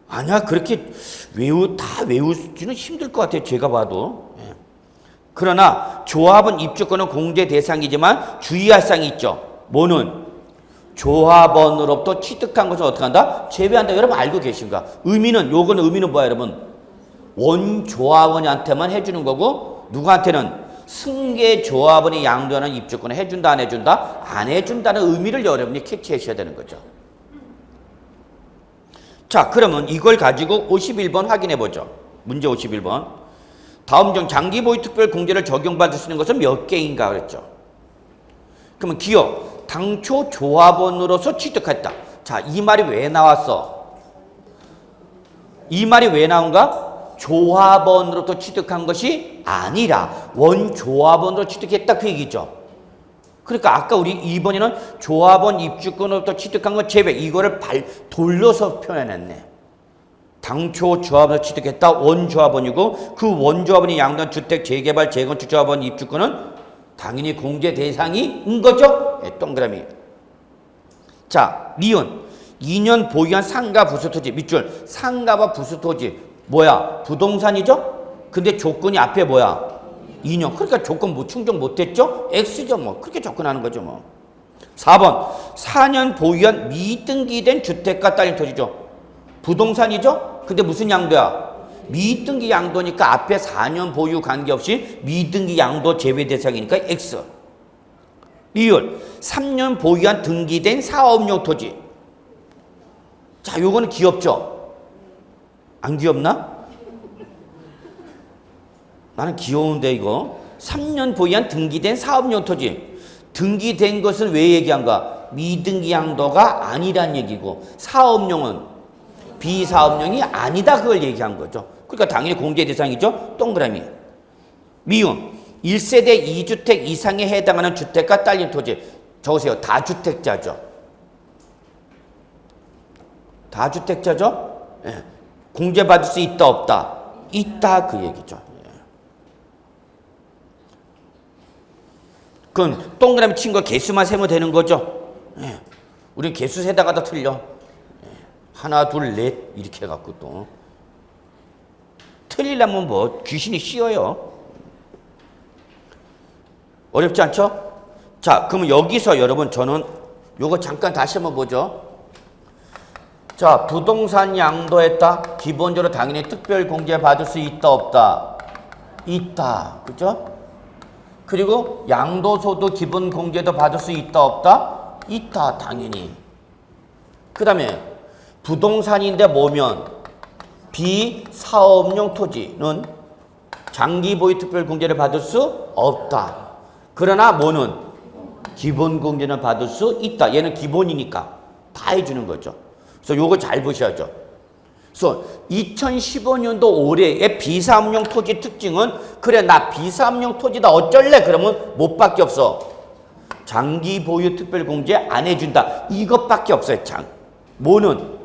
아니야, 그렇게 다 외우기는 힘들 것 같아요, 제가 봐도. 예. 그러나 조합원 입주권은 공제 대상이지만 주의할 사항이 있죠. 뭐는? 조합원으로부터 취득한 것을 어떻게 한다? 제외한다. 여러분 알고 계신가? 의미는, 요거는 의미는 뭐야, 여러분? 원조합원한테만 해주는 거고, 누구한테는? 승계 조합원이 양도하는 입주권을 해준다, 안 해준다? 안 해준다는 의미를 여러분이 캐치하셔야 되는 거죠. 자, 그러면 이걸 가지고 51번 확인해 보죠. 문제 51번. 다음 중 장기 보유 특별 공제를 적용받을 수 있는 것은 몇 개인가 그랬죠. 그러면 기업 당초 조합원으로서 취득했다. 자, 이 말이 왜 나왔어? 이 말이 왜 나온가? 조합원으로부터 취득한 것이 아니라 원조합원으로 취득했다 그 얘기죠. 그러니까 아까 우리 2번에는 조합원 입주권으로부터 취득한 건 제외, 이거를 돌려서 표현했네. 당초 조합원으로 취득했다 원조합원이고, 그 원조합원이 양도한 주택 재개발 재건축 조합원 입주권은 당연히 공제 대상인 거죠. 네, 동그라미. 자, 니은 2년 보유한 상가 부수 토지 밑줄. 상가와 부수 토지 뭐야? 부동산이죠? 근데 조건이 앞에 뭐야? 2년. 그러니까 조건 뭐 충족 못했죠? X죠 뭐. 그렇게 접근하는 거죠 뭐. 4번 4년 보유한 미등기된 주택과 딸린 토지죠. 부동산이죠? 근데 무슨 양도야? 미등기 양도니까 앞에 4년 보유 관계없이 미등기 양도 제외 대상이니까 X. 이율 3년 보유한 등기된 사업용 토지. 자, 요거는 귀엽죠? 안 귀엽나? 나는 귀여운데 이거. 3년 보유한 등기된 사업용 토지. 등기된 것은 왜 얘기한가? 미등기 양도가 아니란 얘기고, 사업용은 비사업용이 아니다 그걸 얘기한 거죠. 그러니까 당연히 공제 대상이죠. 동그라미. 미음 1세대 2주택 이상에 해당하는 주택과 딸린 토지. 적으세요. 다주택자죠. 다주택자죠? 예. 공제받을 수 있다 없다? 있다 그 얘기죠. 그건 동그라미 친 거 개수만 세면 되는 거죠. 예. 우리 개수 세다가 다 틀려. 예. 하나, 둘, 넷 이렇게 해갖고 또 틀리려면 뭐 귀신이 씌어요. 어렵지 않죠? 자, 그러면 여기서 여러분 저는 요거 잠깐 다시 한번 보죠. 자, 부동산 양도했다. 기본적으로 당연히 특별 공제 받을 수 있다 없다? 있다. 그죠? 그리고 양도소도 기본 공제도 받을 수 있다 없다? 있다 당연히. 그 다음에 부동산인데 뭐면 비사업용 토지는 장기 보유 특별 공제를 받을 수 없다. 그러나 뭐는 기본 공제는 받을 수 있다. 얘는 기본이니까 다 해주는 거죠. 그래서 요거 잘 보셔야죠. 그래서 2015년도 올해의 비사업용 토지 특징은, 그래 나 비사업용 토지다 어쩔래? 그러면 뭐밖에 없어? 장기 보유 특별 공제 안 해준다. 이것밖에 없어요. 뭐는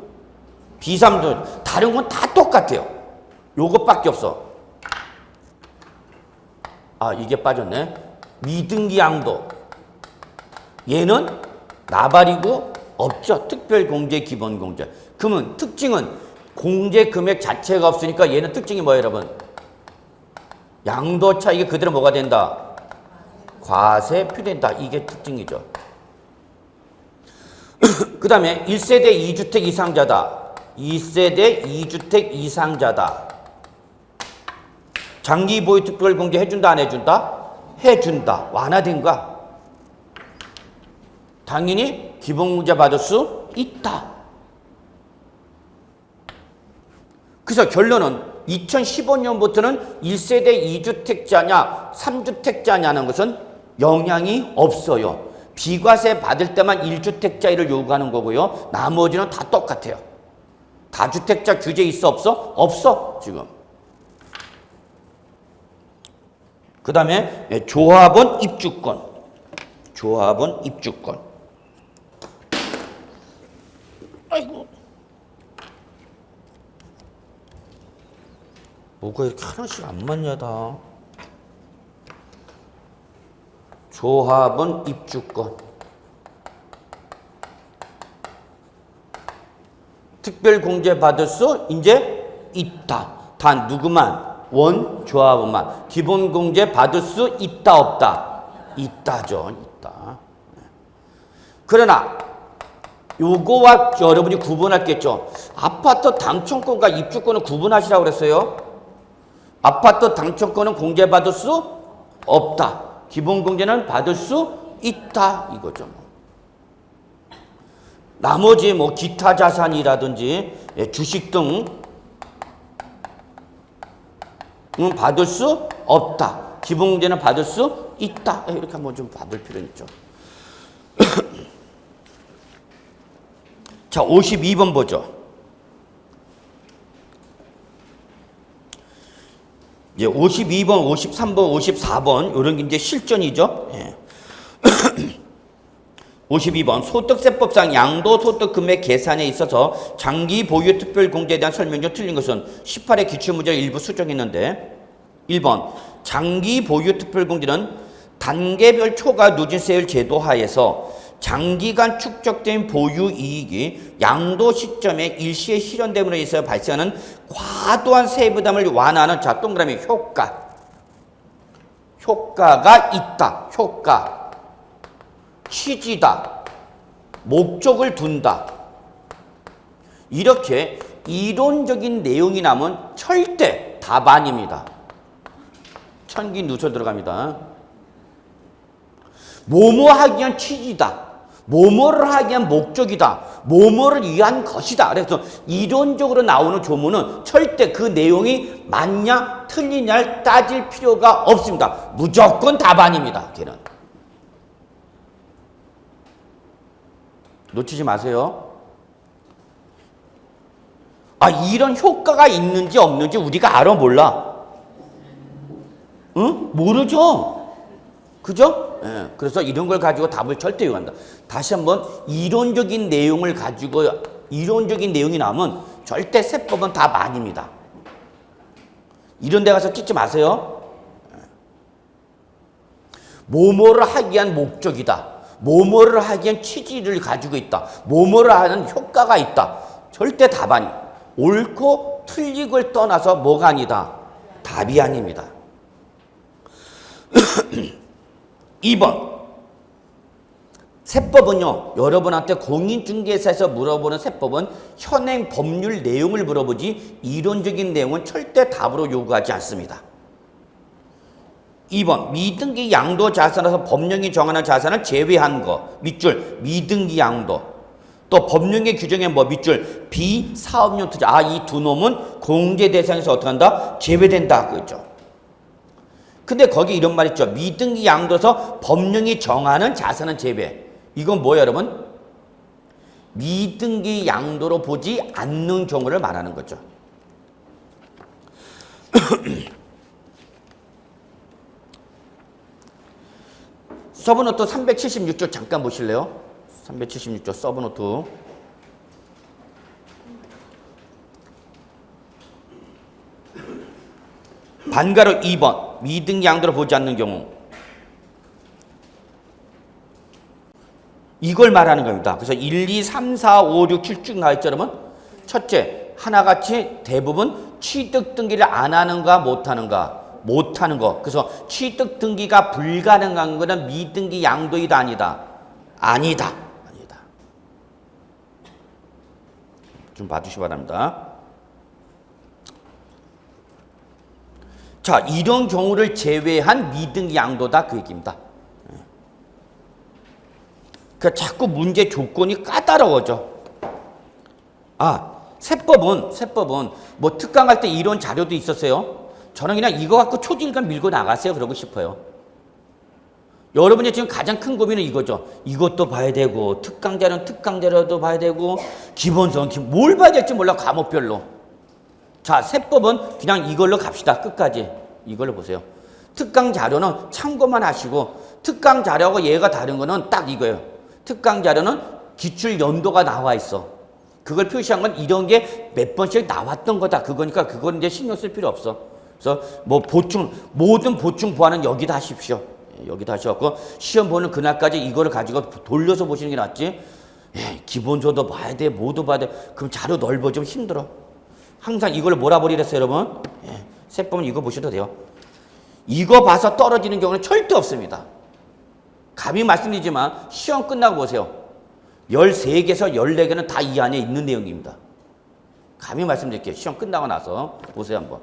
비사업용 토지. 다른 건 다 똑같아요. 요것밖에 없어. 아, 이게 빠졌네. 미등기 양도. 얘는 나발이고 없죠. 특별 공제 기본 공제. 그러면 특징은 공제 금액 자체가 없으니까 얘는 특징이 뭐예요, 여러분? 양도 차익이 그대로 뭐가 된다? 과세 표된다. 이게 특징이죠. 그 다음에 1세대 2주택 이상자다. 2세대 2주택 이상자다. 장기 보유 특별 공제 해준다, 안 해준다? 해준다. 완화된 거야. 당연히 기본 공제 받을 수 있다. 그래서 결론은 2015년부터는 1세대 2주택자냐 3주택자냐는 것은 영향이 없어요. 비과세 받을 때만 1주택자를 요구하는 거고요. 나머지는 다 똑같아요. 다주택자 규제 있어 없어? 없어 지금. 그 다음에 조합원 입주권. 조합원 입주권. 아이고. 뭐가 이렇게 하나씩 안 맞냐 다. 조합원 입주권. 특별 공제 받을 수 이제 있다. 단 누구만? 원 조합원만. 기본 공제 받을 수 있다 없다? 있다죠. 있다. 그러나 요거와 여러분이 구분할겠죠. 아파트 당첨권과 입주권을 구분하시라고 그랬어요. 아파트 당첨권은 공제받을 수 없다. 기본 공제는 받을 수 있다. 이거죠. 나머지 뭐 기타 자산이라든지 주식 등은 받을 수 없다. 기본공제는 받을 수 있다. 이렇게 한번 좀 받을 필요는 있죠. 자, 52번 보죠. 이제 52번, 53번, 54번 이런 게 이제 실전이죠. 예. 52번 소득세법상 양도소득 금액 계산에 있어서 장기 보유 특별공제에 대한 설명 중 틀린 것은 18의 기출문제 일부 수정했는데 1번 장기 보유 특별공제는 단계별 초과 누진세율 제도 하에서 장기간 축적된 보유 이익이 양도 시점에 일시에 실현됨으로 인해서 발생하는 과도한 세부담을 완화하는 자 동그라미 효과가 있다. 효과 취지다. 목적을 둔다. 이렇게 이론적인 내용이 나면 절대 답안입니다. 천기 누설 들어갑니다. 뭐뭐 하기 위한 취지다. 뭐뭐를 하기 위한 목적이다. 뭐뭐를 위한 것이다. 그래서 이론적으로 나오는 조문은 절대 그 내용이 맞냐 틀리냐를 따질 필요가 없습니다. 무조건 답안입니다. 걔는. 놓치지 마세요. 아, 이런 효과가 있는지 없는지 우리가 알아 몰라? 응? 모르죠? 그죠? 예, 그래서 이런 걸 가지고 답을 절대 요구한다. 다시 한번 이론적인 내용을 가지고 이론적인 내용이 나오면 절대 세법은 답 아닙니다. 이런 데 가서 찍지 마세요. 뭐뭐를 하기 위한 목적이다. 뭐뭐를 하기 위한 취지를 가지고 있다. 뭐뭐를 하는 효과가 있다. 절대 답 아니. 옳고 틀리고를 떠나서 뭐가 아니다. 답이 아닙니다. 2번 세법은요, 여러분한테 공인중개사에서 물어보는 세법은 현행 법률 내용을 물어보지 이론적인 내용은 절대 답으로 요구하지 않습니다. 2번 미등기 양도 자산에서 법령이 정하는 자산을 제외한 거 밑줄 미등기 양도 또 법령의 규정에 뭐 밑줄 비사업용 투자 이 두 놈은 공제 대상에서 어떻게 한다? 제외된다 그죠. 근데 거기 이런 말 있죠. 미등기 양도에서 법령이 정하는 자산은 제외. 이건 뭐예요 여러분? 미등기 양도로 보지 않는 경우를 말하는 거죠. 서브노트 376조 잠깐 보실래요? 376조 서브노트. 반가로 2번 미등기 양도로 보지 않는 경우 이걸 말하는 겁니다. 그래서 1, 2, 3, 4, 5, 6, 7 쭉 나와있죠 여러분. 첫째 하나같이 대부분 취득 등기를 안 하는가 못하는 거. 그래서 취득 등기가 불가능한 거는 미등기 양도이다 아니다. 좀 봐주시기 바랍니다. 자, 이런 경우를 제외한 미등기 양도다 그 얘기입니다. 그러니까 자꾸 문제 조건이 까다로워져. 세법은 뭐 특강할 때 이런 자료도 있었어요. 저는 그냥 이거 갖고 초질감 밀고 나갔어요. 그러고 싶어요. 여러분이 지금 가장 큰 고민은 이거죠. 이것도 봐야 되고 특강 자료도 봐야 되고 기본성 뭘 봐야 될지 몰라 과목별로. 자, 세법은 그냥 이걸로 갑시다. 끝까지. 이걸로 보세요. 특강 자료는 참고만 하시고 특강 자료하고 얘가 다른 거는 딱 이거예요. 특강 자료는 기출 연도가 나와 있어. 그걸 표시한 건 이런 게 몇 번씩 나왔던 거다. 그거니까 그건 이제 신경 쓸 필요 없어. 그래서 뭐 모든 보충 보완은 여기다 하십시오. 여기다 하셔갖고 시험 보는 그날까지 이거를 가지고 돌려서 보시는 게 낫지. 기본서도 봐야 돼. 뭐도 봐야 돼. 그럼 자료 넓어지면 힘들어. 항상 이걸 몰아버리랬어요, 여러분. 세법은 이거 보셔도 돼요. 이거 봐서 떨어지는 경우는 절대 없습니다. 감히 말씀드리지만 시험 끝나고 보세요. 13개에서 14개는 다 이 안에 있는 내용입니다. 감히 말씀드릴게요. 시험 끝나고 나서 보세요 한번.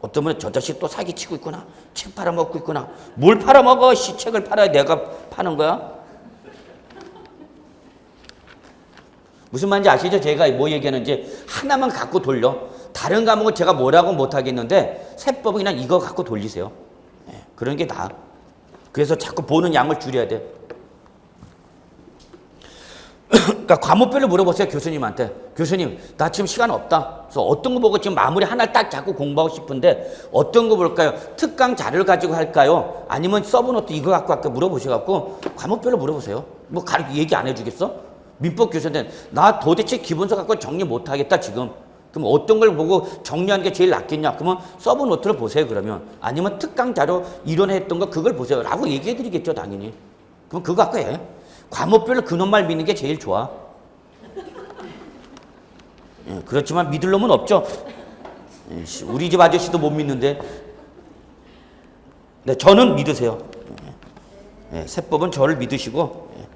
어떤 분은 저 자식 또 사기치고 있구나. 책 팔아먹고 있구나. 뭘 팔아먹어? 책을 팔아야 내가 파는 거야? 무슨 말인지 아시죠? 제가 뭐 얘기하는지 하나만 갖고 돌려. 다른 과목은 제가 뭐라고 못하겠는데 세법은 그냥 이거 갖고 돌리세요. 네, 그런 게 나아. 그래서 자꾸 보는 양을 줄여야 돼. 그러니까 과목별로 물어보세요. 교수님한테. 교수님, 나 지금 시간 없다. 그래서 어떤 거 보고 지금 마무리 하나를 딱 잡고 공부하고 싶은데 어떤 거 볼까요? 특강 자료를 가지고 할까요? 아니면 서브노트 이거 갖고 할까 물어보셔갖고 과목별로 물어보세요. 뭐 얘기 안 해주겠어? 민법 교수한테 나 도대체 기본서 갖고 정리 못하겠다 지금. 그럼 어떤 걸 보고 정리하는 게 제일 낫겠냐? 그러면 서브노트를 보세요 그러면. 아니면 특강 자료 이론했던 거 그걸 보세요 라고 얘기해 드리겠죠 당연히. 그럼 그거 갖고 해. 과목별로 그놈만 믿는 게 제일 좋아. 예, 그렇지만 믿을 놈은 없죠. 예, 우리 집 아저씨도 못 믿는데. 네, 저는 믿으세요. 예, 세법은 저를 믿으시고. 예.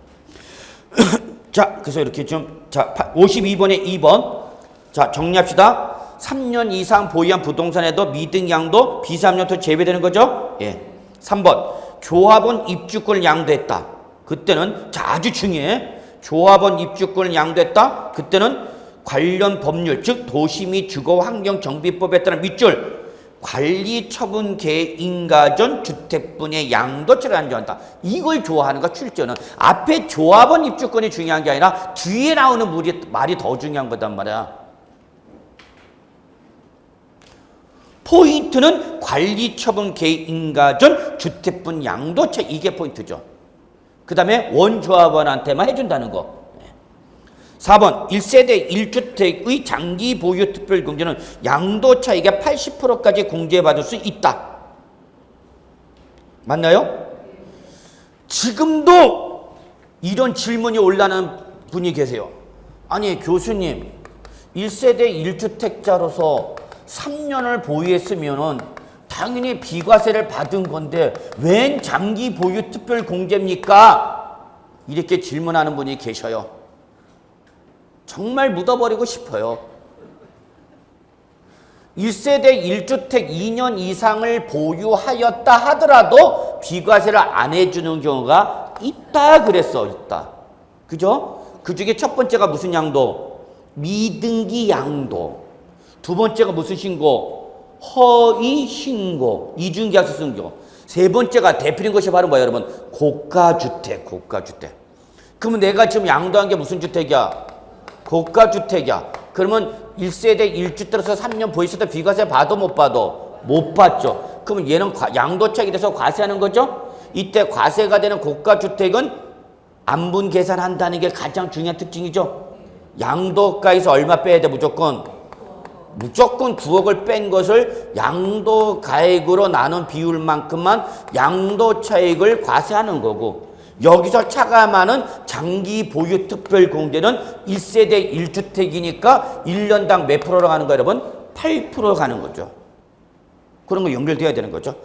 자, 그래서 이렇게 좀, 자, 52번에 2번. 자, 정리합시다. 3년 이상 보유한 부동산에도 미등 양도 비상용토 제외되는 거죠? 예. 3번. 조합원 입주권을 양도했다. 그때는 자, 아주 중요해. 조합원 입주권을 양도했다. 그때는 관련 법률, 즉 도시 및 주거환경정비법에 따른 밑줄 관리처분계 인가전 주택분의 양도처를 안정한다. 이걸 좋아하는 거 출제는 앞에 조합원 입주권이 중요한 게 아니라 뒤에 나오는 말이 더 중요한 거단 말이야. 포인트는 관리처분계 인가전 주택분 양도처 이게 포인트죠. 그 다음에 원조합원한테만 해준다는 거. 4번 1세대 1주택의 장기 보유 특별 공제는 양도 차익의 80%까지 공제받을 수 있다. 맞나요? 지금도 이런 질문이 올라오는 분이 계세요. 아니 교수님 1세대 1주택자로서 3년을 보유했으면은 당연히 비과세를 받은 건데 웬 장기 보유 특별 공제입니까? 이렇게 질문하는 분이 계셔요. 정말 묻어버리고 싶어요. 1세대 1주택 2년 이상을 보유하였다 하더라도 비과세를 안 해주는 경우가 있다 그랬어. 있다. 그죠? 그 중에 첫 번째가 무슨 양도? 미등기 양도. 두 번째가 무슨 신고? 허위 신고, 이중계약서 쓴 경우. 세 번째가 대표적인 것이 바로 뭐예요, 여러분? 고가주택, 고가주택. 그러면 내가 지금 양도한 게 무슨 주택이야? 고가주택이야. 그러면 1세대 1주택에서 3년 보유했을 때 비과세 받아 못 받아? 못 받죠. 그러면 얘는 양도차익이 돼서 과세하는 거죠? 이때 과세가 되는 고가주택은 안분 계산한다는 게 가장 중요한 특징이죠. 양도가에서 얼마 빼야 돼, 무조건 9억을 뺀 것을 양도가액으로 나눈 비율만큼만 양도차익을 과세하는 거고, 여기서 차감하는 장기 보유 특별 공제는 1세대 1주택이니까 1년당 몇 프로로 가는 거예요, 여러분? 8% 가는 거죠. 그런 거 연결돼야 되는 거죠.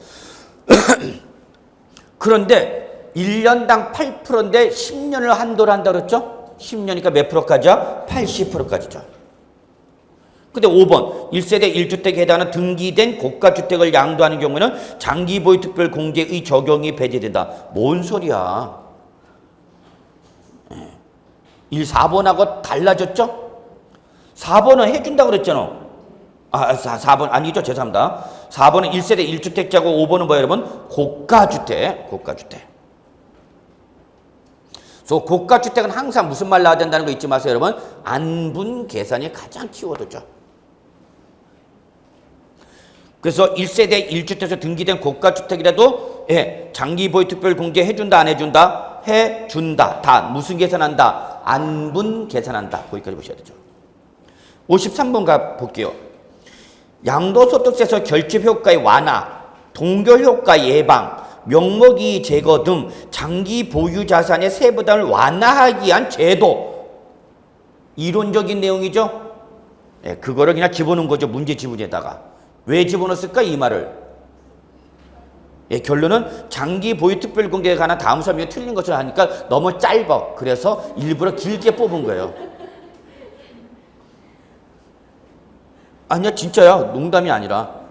그런데 1년당 8%인데 10년을 한도로 한다고 그랬죠? 10년이니까 몇 프로까지야? 80%까지죠. 근데 5번 1세대 1주택에 해당하는 등기된 고가주택을 양도하는 경우에는 장기보유 특별공제의 적용이 배제된다. 뭔 소리야? 4번하고 달라졌죠? 4번은 해준다고 그랬잖아. 4번 아니죠? 죄송합니다. 4번은 1세대 1주택자고 5번은 뭐예요, 여러분? 고가주택. 고가주택. 그래서 고가주택은 항상 무슨 말 나와야 된다는 거 잊지 마세요, 여러분. 안분 계산이 가장 키워드죠. 그래서 1세대 1주택에서 등기된 고가주택이라도 장기보유 특별 공제 해준다 안 해준다? 해준다. 다 무슨 계산한다? 안분 계산한다. 거기까지 보셔야 되죠. 53번 가 볼게요. 양도소득세에서 결집효과의 완화, 동결효과 예방, 명목이익 제거 등 장기 보유 자산의 세부담을 완화하기 위한 제도. 이론적인 내용이죠. 그거를 그냥 집어넣은 거죠. 문제 지문에다가. 왜 집어넣었을까 이 말을? 결론은 장기 보유 특별 공개에 관한 다음 설명이 틀린 것을 하니까 너무 짧아. 그래서 일부러 길게 뽑은 거예요. 아니야 진짜야. 농담이 아니라.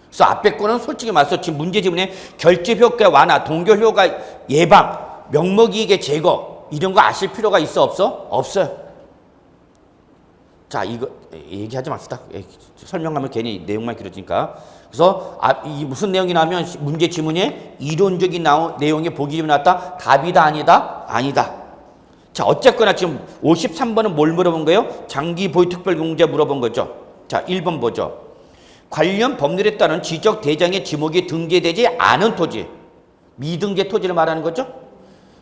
그래서 앞에 거는 솔직히 말해서 지금 문제 지문에 결집 효과 완화, 동결 효과 예방, 명목이익의 제거 이런 거 아실 필요가 있어 없어? 없어요. 자, 이거 얘기하지 맙시다. 설명하면 괜히 내용만 길어지니까. 그래서 이 무슨 내용이 나오면 문제 지문에 이론적인 내용이 보기 좀 나왔다. 답이다 아니다? 아니다. 자, 어쨌거나 지금 53번은 뭘 물어본 거예요? 장기 보유 특별공제 물어본 거죠. 자, 1번 보죠. 관련 법률에 따른 지적 대장의 지목이 등재되지 않은 토지, 미등재 토지를 말하는 거죠.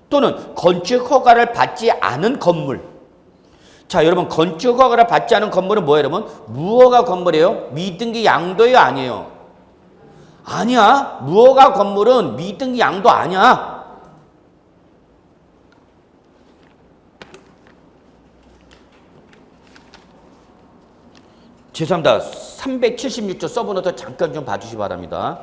또는 건축 허가를 받지 않은 건물. 자, 여러분 건축 허가를 받지 않은 건물은 뭐예요, 여러분? 무허가 건물이에요? 미등기 양도예요, 아니에요? 아니야. 무허가 건물은 미등기 양도 아니야. 죄송합니다. 376조 서브노트 잠깐 좀 봐주시기 바랍니다.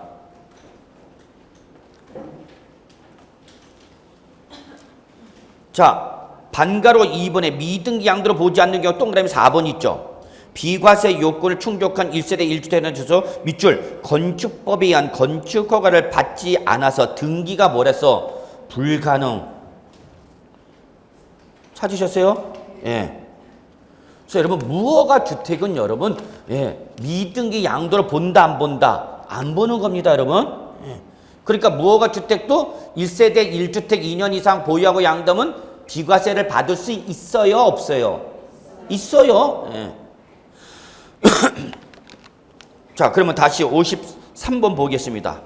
자, 반가로 2번에 미등기 양도로 보지 않는 경우 동그라미 4번 있죠. 비과세 요건을 충족한 1세대 1주택에 주소 밑줄 건축법에 의한 건축허가를 받지 않아서 등기가 뭐랬어? 불가능. 찾으셨어요? 예. 그래서 여러분 무허가 주택은 여러분 미등기 양도를 본다 안 본다? 안 보는 겁니다, 여러분. 그러니까 무허가 주택도 1세대 1주택 2년 이상 보유하고 양도하면 비과세를 받을 수 있어요, 없어요? 있어요. 자, 그러면 다시 53번 보겠습니다.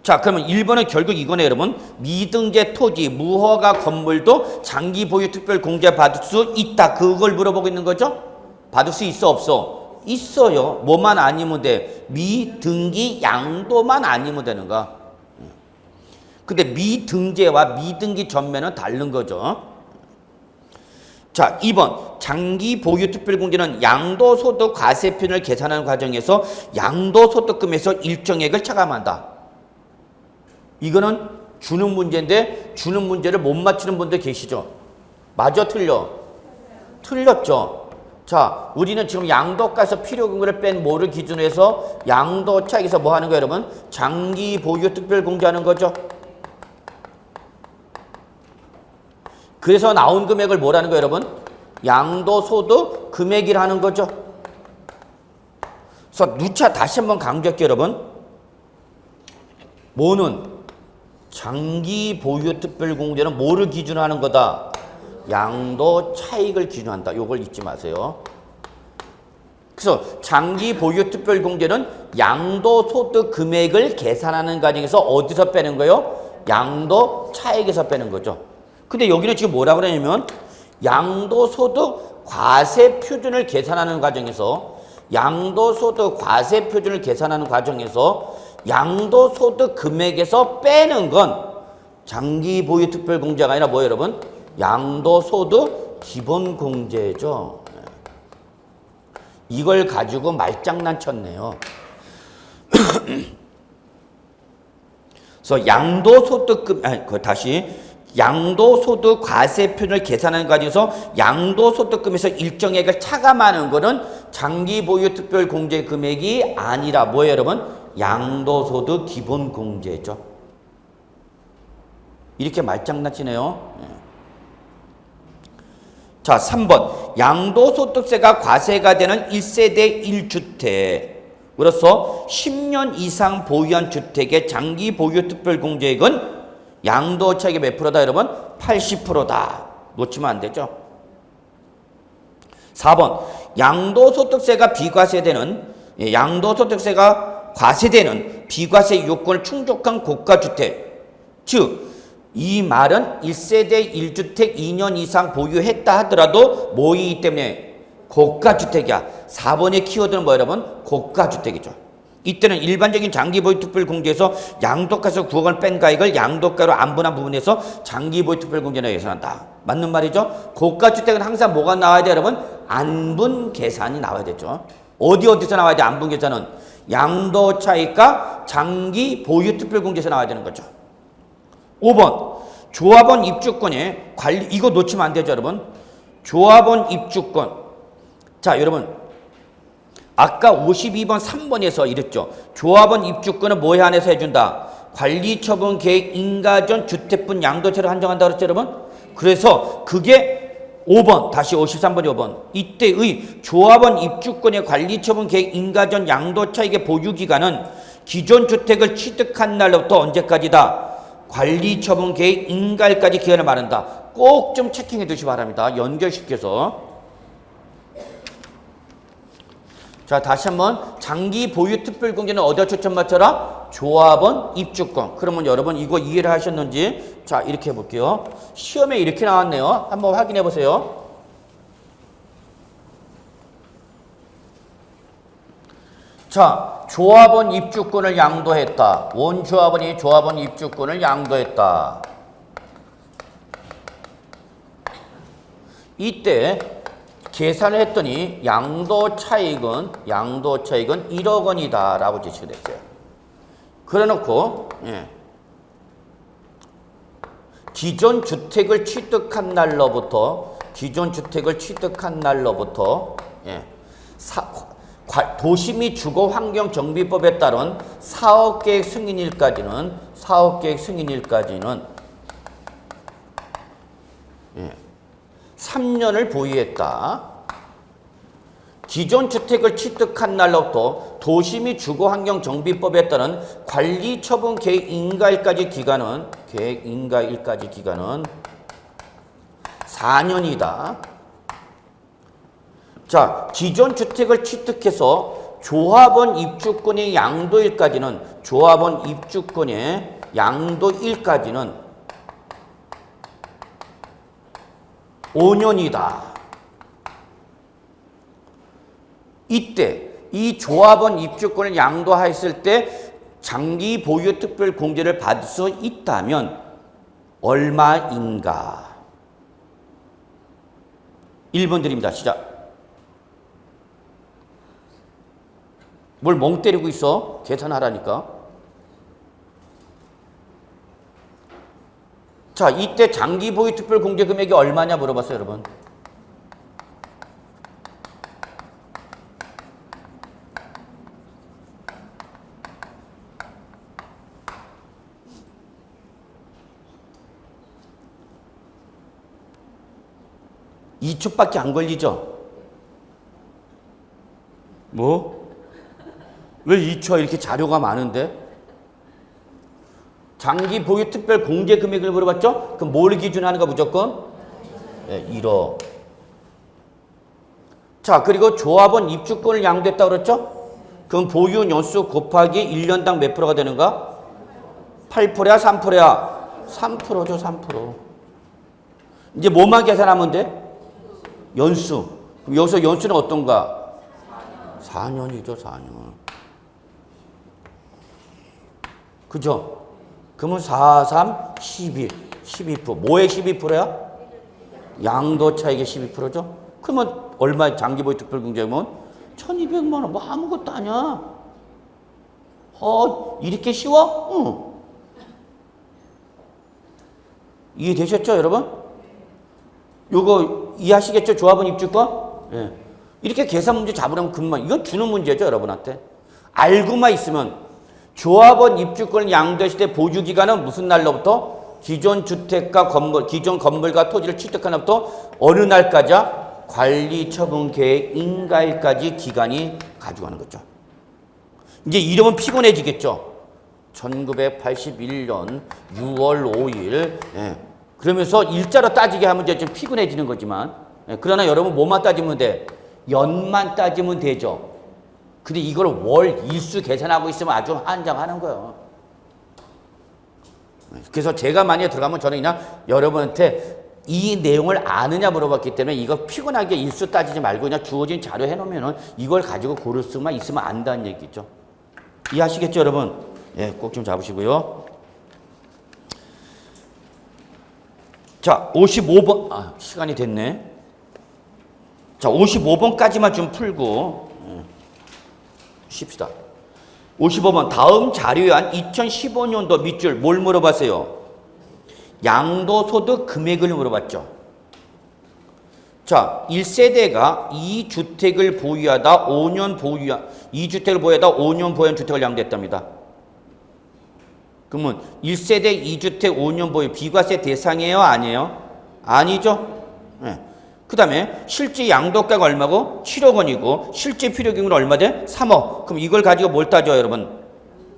자, 그러면 1번은 결국 이거네, 여러분. 미등재 토지, 무허가 건물도 장기 보유 특별 공제 받을 수 있다. 그걸 물어보고 있는 거죠? 받을 수 있어, 없어? 있어요. 뭐만 아니면 돼? 미등기 양도만 아니면 되는가? 근데 미등재와 미등기 전매는 다른 거죠. 자, 2번. 장기 보유 특별 공제는 양도소득 과세표준을 계산하는 과정에서 양도소득금에서 일정액을 차감한다. 이거는 주는 문제인데 주는 문제를 못 맞추는 분들 계시죠? 맞아, 틀려? 틀렸죠? 자, 우리는 지금 양도가에서 필요금을 뺀 뭐를 기준으로 해서 양도 차익에서 뭐 하는 거예요, 여러분? 장기 보유 특별 공제하는 거죠. 그래서 나온 금액을 뭐라는 거예요, 여러분? 양도소득 금액이라는 거죠. 그래서 누차 다시 한번 강조할게요, 여러분. 뭐는? 장기 보유 특별 공제는 뭐를 기준으로 하는 거다? 양도 차익을 기준으로 한다. 요걸 잊지 마세요. 그래서 장기 보유 특별 공제는 양도 소득 금액을 계산하는 과정에서 어디서 빼는 거예요? 양도 차익에서 빼는 거죠. 근데 여기는 지금 뭐라고 그러냐면 양도소득 과세 표준을 계산하는 과정에서 양도소득 과세 표준을 계산하는 과정에서 양도소득 금액에서 빼는 건 장기 보유 특별 공제가 아니라 뭐예요, 여러분? 양도소득 기본 공제죠. 이걸 가지고 말장난 쳤네요. 그래서 양도소득 과세표준을 계산하는 과정에서 양도소득금에서 일정액을 차감하는 것은 장기 보유 특별 공제 금액이 아니라 뭐예요, 여러분? 양도소득 기본 공제죠. 이렇게 말장난치네요. 자, 3번. 양도소득세가 과세가 되는 1세대 1주택으로서 10년 이상 보유한 주택의 장기 보유 특별 공제액은 양도 차익이 몇 프로다, 여러분? 80%다. 놓치면 안 되죠. 4번. 양도소득세가 과세되는 비과세 요건을 충족한 고가주택. 즉, 이 말은 1세대 1주택 2년 이상 보유했다 하더라도 뭐이기 때문에 고가주택이야. 4번의 키워드는 뭐예요, 여러분? 고가주택이죠. 이때는 일반적인 장기 보유 특별 공제에서 양도가에서 9억을 뺀 가액을 양도가로 안분한 부분에서 장기 보유 특별 공제로 계산한다. 맞는 말이죠? 고가주택은 항상 뭐가 나와야 돼요, 여러분? 안분 계산이 나와야 되죠. 어디서 나와야 돼? 안분 계산은 양도 차익과 장기 보유 특별 공제에서 나와야 되는 거죠. 5번. 조합원 입주권의 관리, 이거 놓치면 안 되죠, 여러분? 조합원 입주권. 자, 여러분. 아까 52번 3번에서 이랬죠. 조합원 입주권은 뭐에 한해서 해준다? 관리처분 계획 인가전 주택분 양도차를 한정한다 그랬죠, 여러분? 그래서 그게 5번, 다시 53번이 5번. 이때의 조합원 입주권의 관리처분 계획 인가전 양도차익의 보유기간은 기존 주택을 취득한 날로부터 언제까지다? 관리처분 계획 인가일까지 기간을 말한다. 꼭 좀 체킹해 두시기 바랍니다. 연결시켜서. 자, 다시 한번 장기 보유 특별 공제는 어디다 초점 맞춰라? 조합원 입주권. 그러면 여러분 이거 이해를 하셨는지 자, 이렇게 해볼게요. 시험에 이렇게 나왔네요. 한번 확인해 보세요. 자, 조합원 입주권을 양도했다. 원조합원이 조합원 입주권을 양도했다. 이때 계산을 했더니 양도 차익은 1억 원이다 라고 제시가 됐어요. 그래놓고 기존 주택을 취득한 날로부터 도시 및 주거환경정비법에 따른 사업계획 승인일까지는 3년을 보유했다. 기존 주택을 취득한 날로부터 도시 및 주거환경정비법에 따른 관리처분 계획 인가일까지 기간은 4년이다. 자, 기존 주택을 취득해서 조합원 입주권의 양도일까지는 5년이다. 이때 이 조합원 입주권을 양도했을 때 장기 보유 특별 공제를 받을 수 있다면 얼마인가? 1번 드립니다. 시작. 뭘 멍 때리고 있어? 계산하라니까. 자, 이때 장기 보유 특별 공제 금액이 얼마냐 물어봤어요, 여러분. 이 초밖에 안 걸리죠? 뭐? 왜 2초 이렇게 자료가 많은데? 장기 보유 특별 공제 금액을 물어봤죠? 그럼 뭘 기준으로 하는가 무조건? 1억. 자, 그리고 조합원 입주권을 양도했다고 그랬죠? 그럼 보유 연수 곱하기 1년당 몇 프로가 되는가? 8%야 3%야? 3%죠 3%. 이제 뭐만 계산하면 돼? 연수. 그럼 여기서 연수는 어떤가? 4년이죠 4년. 그죠? 그러면 4, 3, 12, 12%. 뭐의 12%야? 양도 차익의 12%죠? 그러면 얼마 장기보유 특별공제면 1,200만 원. 뭐 아무것도 아니야. 이렇게 쉬워? 응. 이해되셨죠, 여러분? 요거 이해하시겠죠? 조합원 입주권? 예. 이렇게 계산 문제 잡으려면 금방. 이건 주는 문제죠, 여러분한테. 알고만 있으면 조합원 입주권을 양도했을 때 보유기간은 무슨 날로부터? 기존 주택과 기존 건물과 토지를 취득한 날부터 어느 날까지야? 관리처분 계획 인가일까지 기간이 가져가는 거죠. 이제 이러면 피곤해지겠죠. 1981년 6월 5일. 예. 그러면서 일자로 따지게 하면 이제 좀 피곤해지는 거지만, 예. 그러나 여러분 뭐만 따지면 돼? 연만 따지면 되죠. 근데 이걸 월 일수 계산하고 있으면 아주 한장하는 거예요. 그래서 제가 만약에 들어가면 저는 그냥 여러분한테 이 내용을 아느냐 물어봤기 때문에 이거 피곤하게 일수 따지지 말고 그냥 주어진 자료 해놓으면은 이걸 가지고 고를 수만 있으면 안다는 얘기죠. 이해하시겠죠, 여러분? 예, 꼭 좀 잡으시고요. 자, 55번. 시간이 됐네. 자, 55번까지만 좀 풀고 쉽시다. 55번 다음 자료에 한 2015년도 밑줄 뭘 물어봤어요? 양도소득 금액을 물어봤죠. 자, 1세대가 2주택을 보유하다 5년 보유한 주택을 양도했답니다. 그러면 1세대 2주택 5년 보유 비과세 대상이에요? 아니에요? 아니죠? 네. 그 다음에 실제 양도가가 얼마고? 7억 원이고 실제 필요금은 얼마 돼? 3억. 그럼 이걸 가지고 뭘 따져요, 여러분?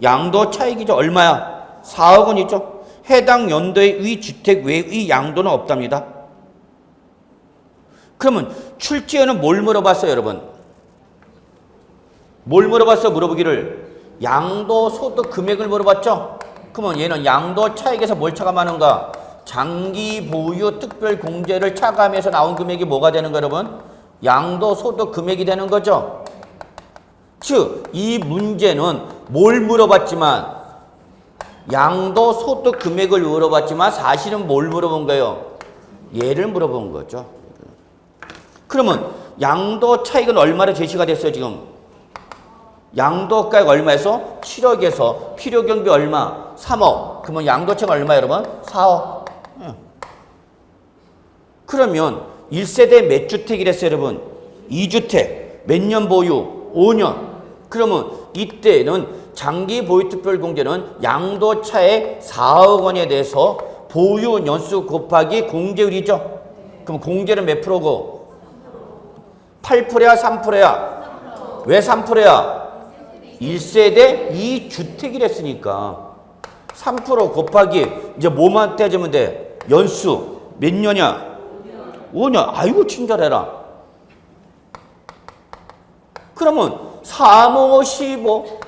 양도 차익이죠. 얼마야? 4억 원이죠. 해당 연도의 위 주택 외의 양도는 없답니다. 그러면 출제원은 뭘 물어봤어요, 여러분? 뭘 물어봤어? 물어보기를 양도소득 금액을 물어봤죠? 그러면 얘는 양도 차익에서 뭘 차감하는가? 장기 보유 특별 공제를 차감해서 나온 금액이 뭐가 되는 거 여러분? 양도소득 금액이 되는 거죠. 즉, 이 문제는 뭘 물어봤지만 양도소득 금액을 물어봤지만 사실은 뭘 물어본 거예요? 얘를 물어본 거죠. 그러면 양도 차익은 얼마로 제시가 됐어요, 지금? 양도가가 얼마에서? 7억에서 필요경비 얼마? 3억. 그러면 양도차가 얼마 여러분? 4억. 그러면 1세대 몇 주택이랬어요, 여러분? 2주택. 몇 년 보유? 5년. 그러면 이때는 장기 보유 특별 공제는 양도차의 4억 원에 대해서 보유 연수 곱하기 공제율이죠. 그럼 공제는 몇 프로고? 8%야, 3%야? 왜 3%야? 1세대 2주택이랬으니까 3% 곱하기 이제 뭐만 떼주면 돼? 연수 몇 년이야? 5년. 아이고 친절해라. 그러면 3, 5, 15.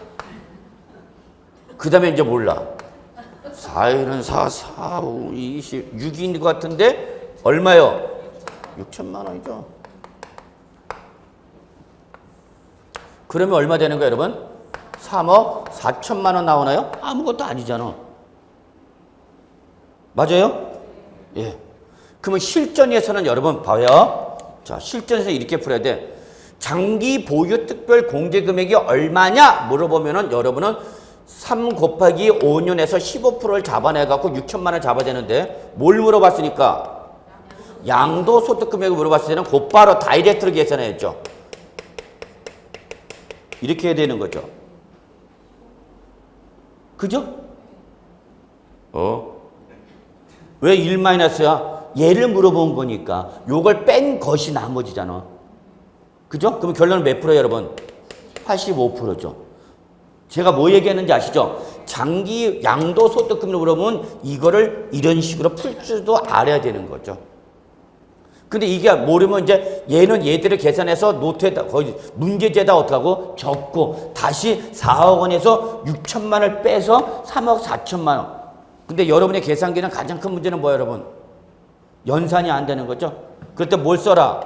그 다음에 이제 몰라. 4일은 4, 4, 5, 20, 6인 것 같은데 얼마요? 6천만 원이죠. 그러면 얼마 되는 거예요, 여러분? 3억 4천만 원 나오나요? 아무것도 아니잖아. 맞아요? 예. 그러면 실전에서는 여러분 봐요. 자, 실전에서 이렇게 풀어야 돼. 장기 보유 특별 공제 금액이 얼마냐 물어보면은 여러분은 3 곱하기 5년에서 15%를 잡아내갖고 6천만 원 잡아야 되는데 뭘 물어봤으니까? 양도소득 금액을 물어봤을 때는 곧바로 다이렉트로 계산했죠. 이렇게 해야 되는 거죠. 그죠? 왜 1-야? 얘를 물어본 거니까 요걸 뺀 것이 나머지잖아. 그죠? 그럼 결론은 몇 프로예요, 여러분? 85%죠. 제가 뭐 얘기했는지 아시죠? 장기 양도소득금을 물어보면 이거를 이런 식으로 풀 줄도 알아야 되는 거죠. 근데 이게 모르면 이제 얘는 얘들을 계산해서 노트에다 거의 문제지에다 어떡하고 적고 다시 4억 원에서 6천만 원을 빼서 3억 4천만 원. 근데 여러분의 계산기는 가장 큰 문제는 뭐예요, 여러분? 연산이 안 되는 거죠. 그럴 때 뭘 써라?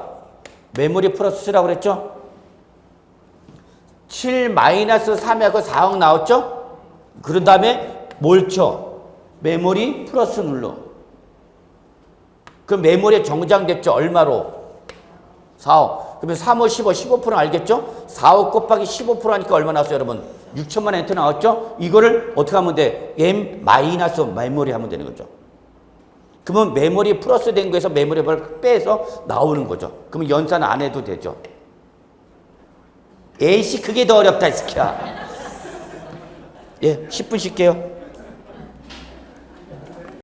메모리 플러스 쓰라고 그랬죠? 7-3하고 4억 나왔죠? 그런 다음에 뭘 쳐? 메모리 플러스 눌러. 그럼 메모리에 정장됐죠? 얼마로? 4억. 그러면 3, 5, 15, 15% 알겠죠? 4억 곱하기 15% 하니까 얼마 나왔어요, 여러분? 6천만 엔터 나왔죠? 이거를 어떻게 하면 돼? M 마이너스 메모리 하면 되는 거죠. 그러면 메모리 플러스 된 거에서 메모리를 빼서 나오는 거죠. 그러면 연산 안 해도 되죠. 에이씨, 그게 더 어렵다, 이 새끼야. 예, 10분 쉴게요.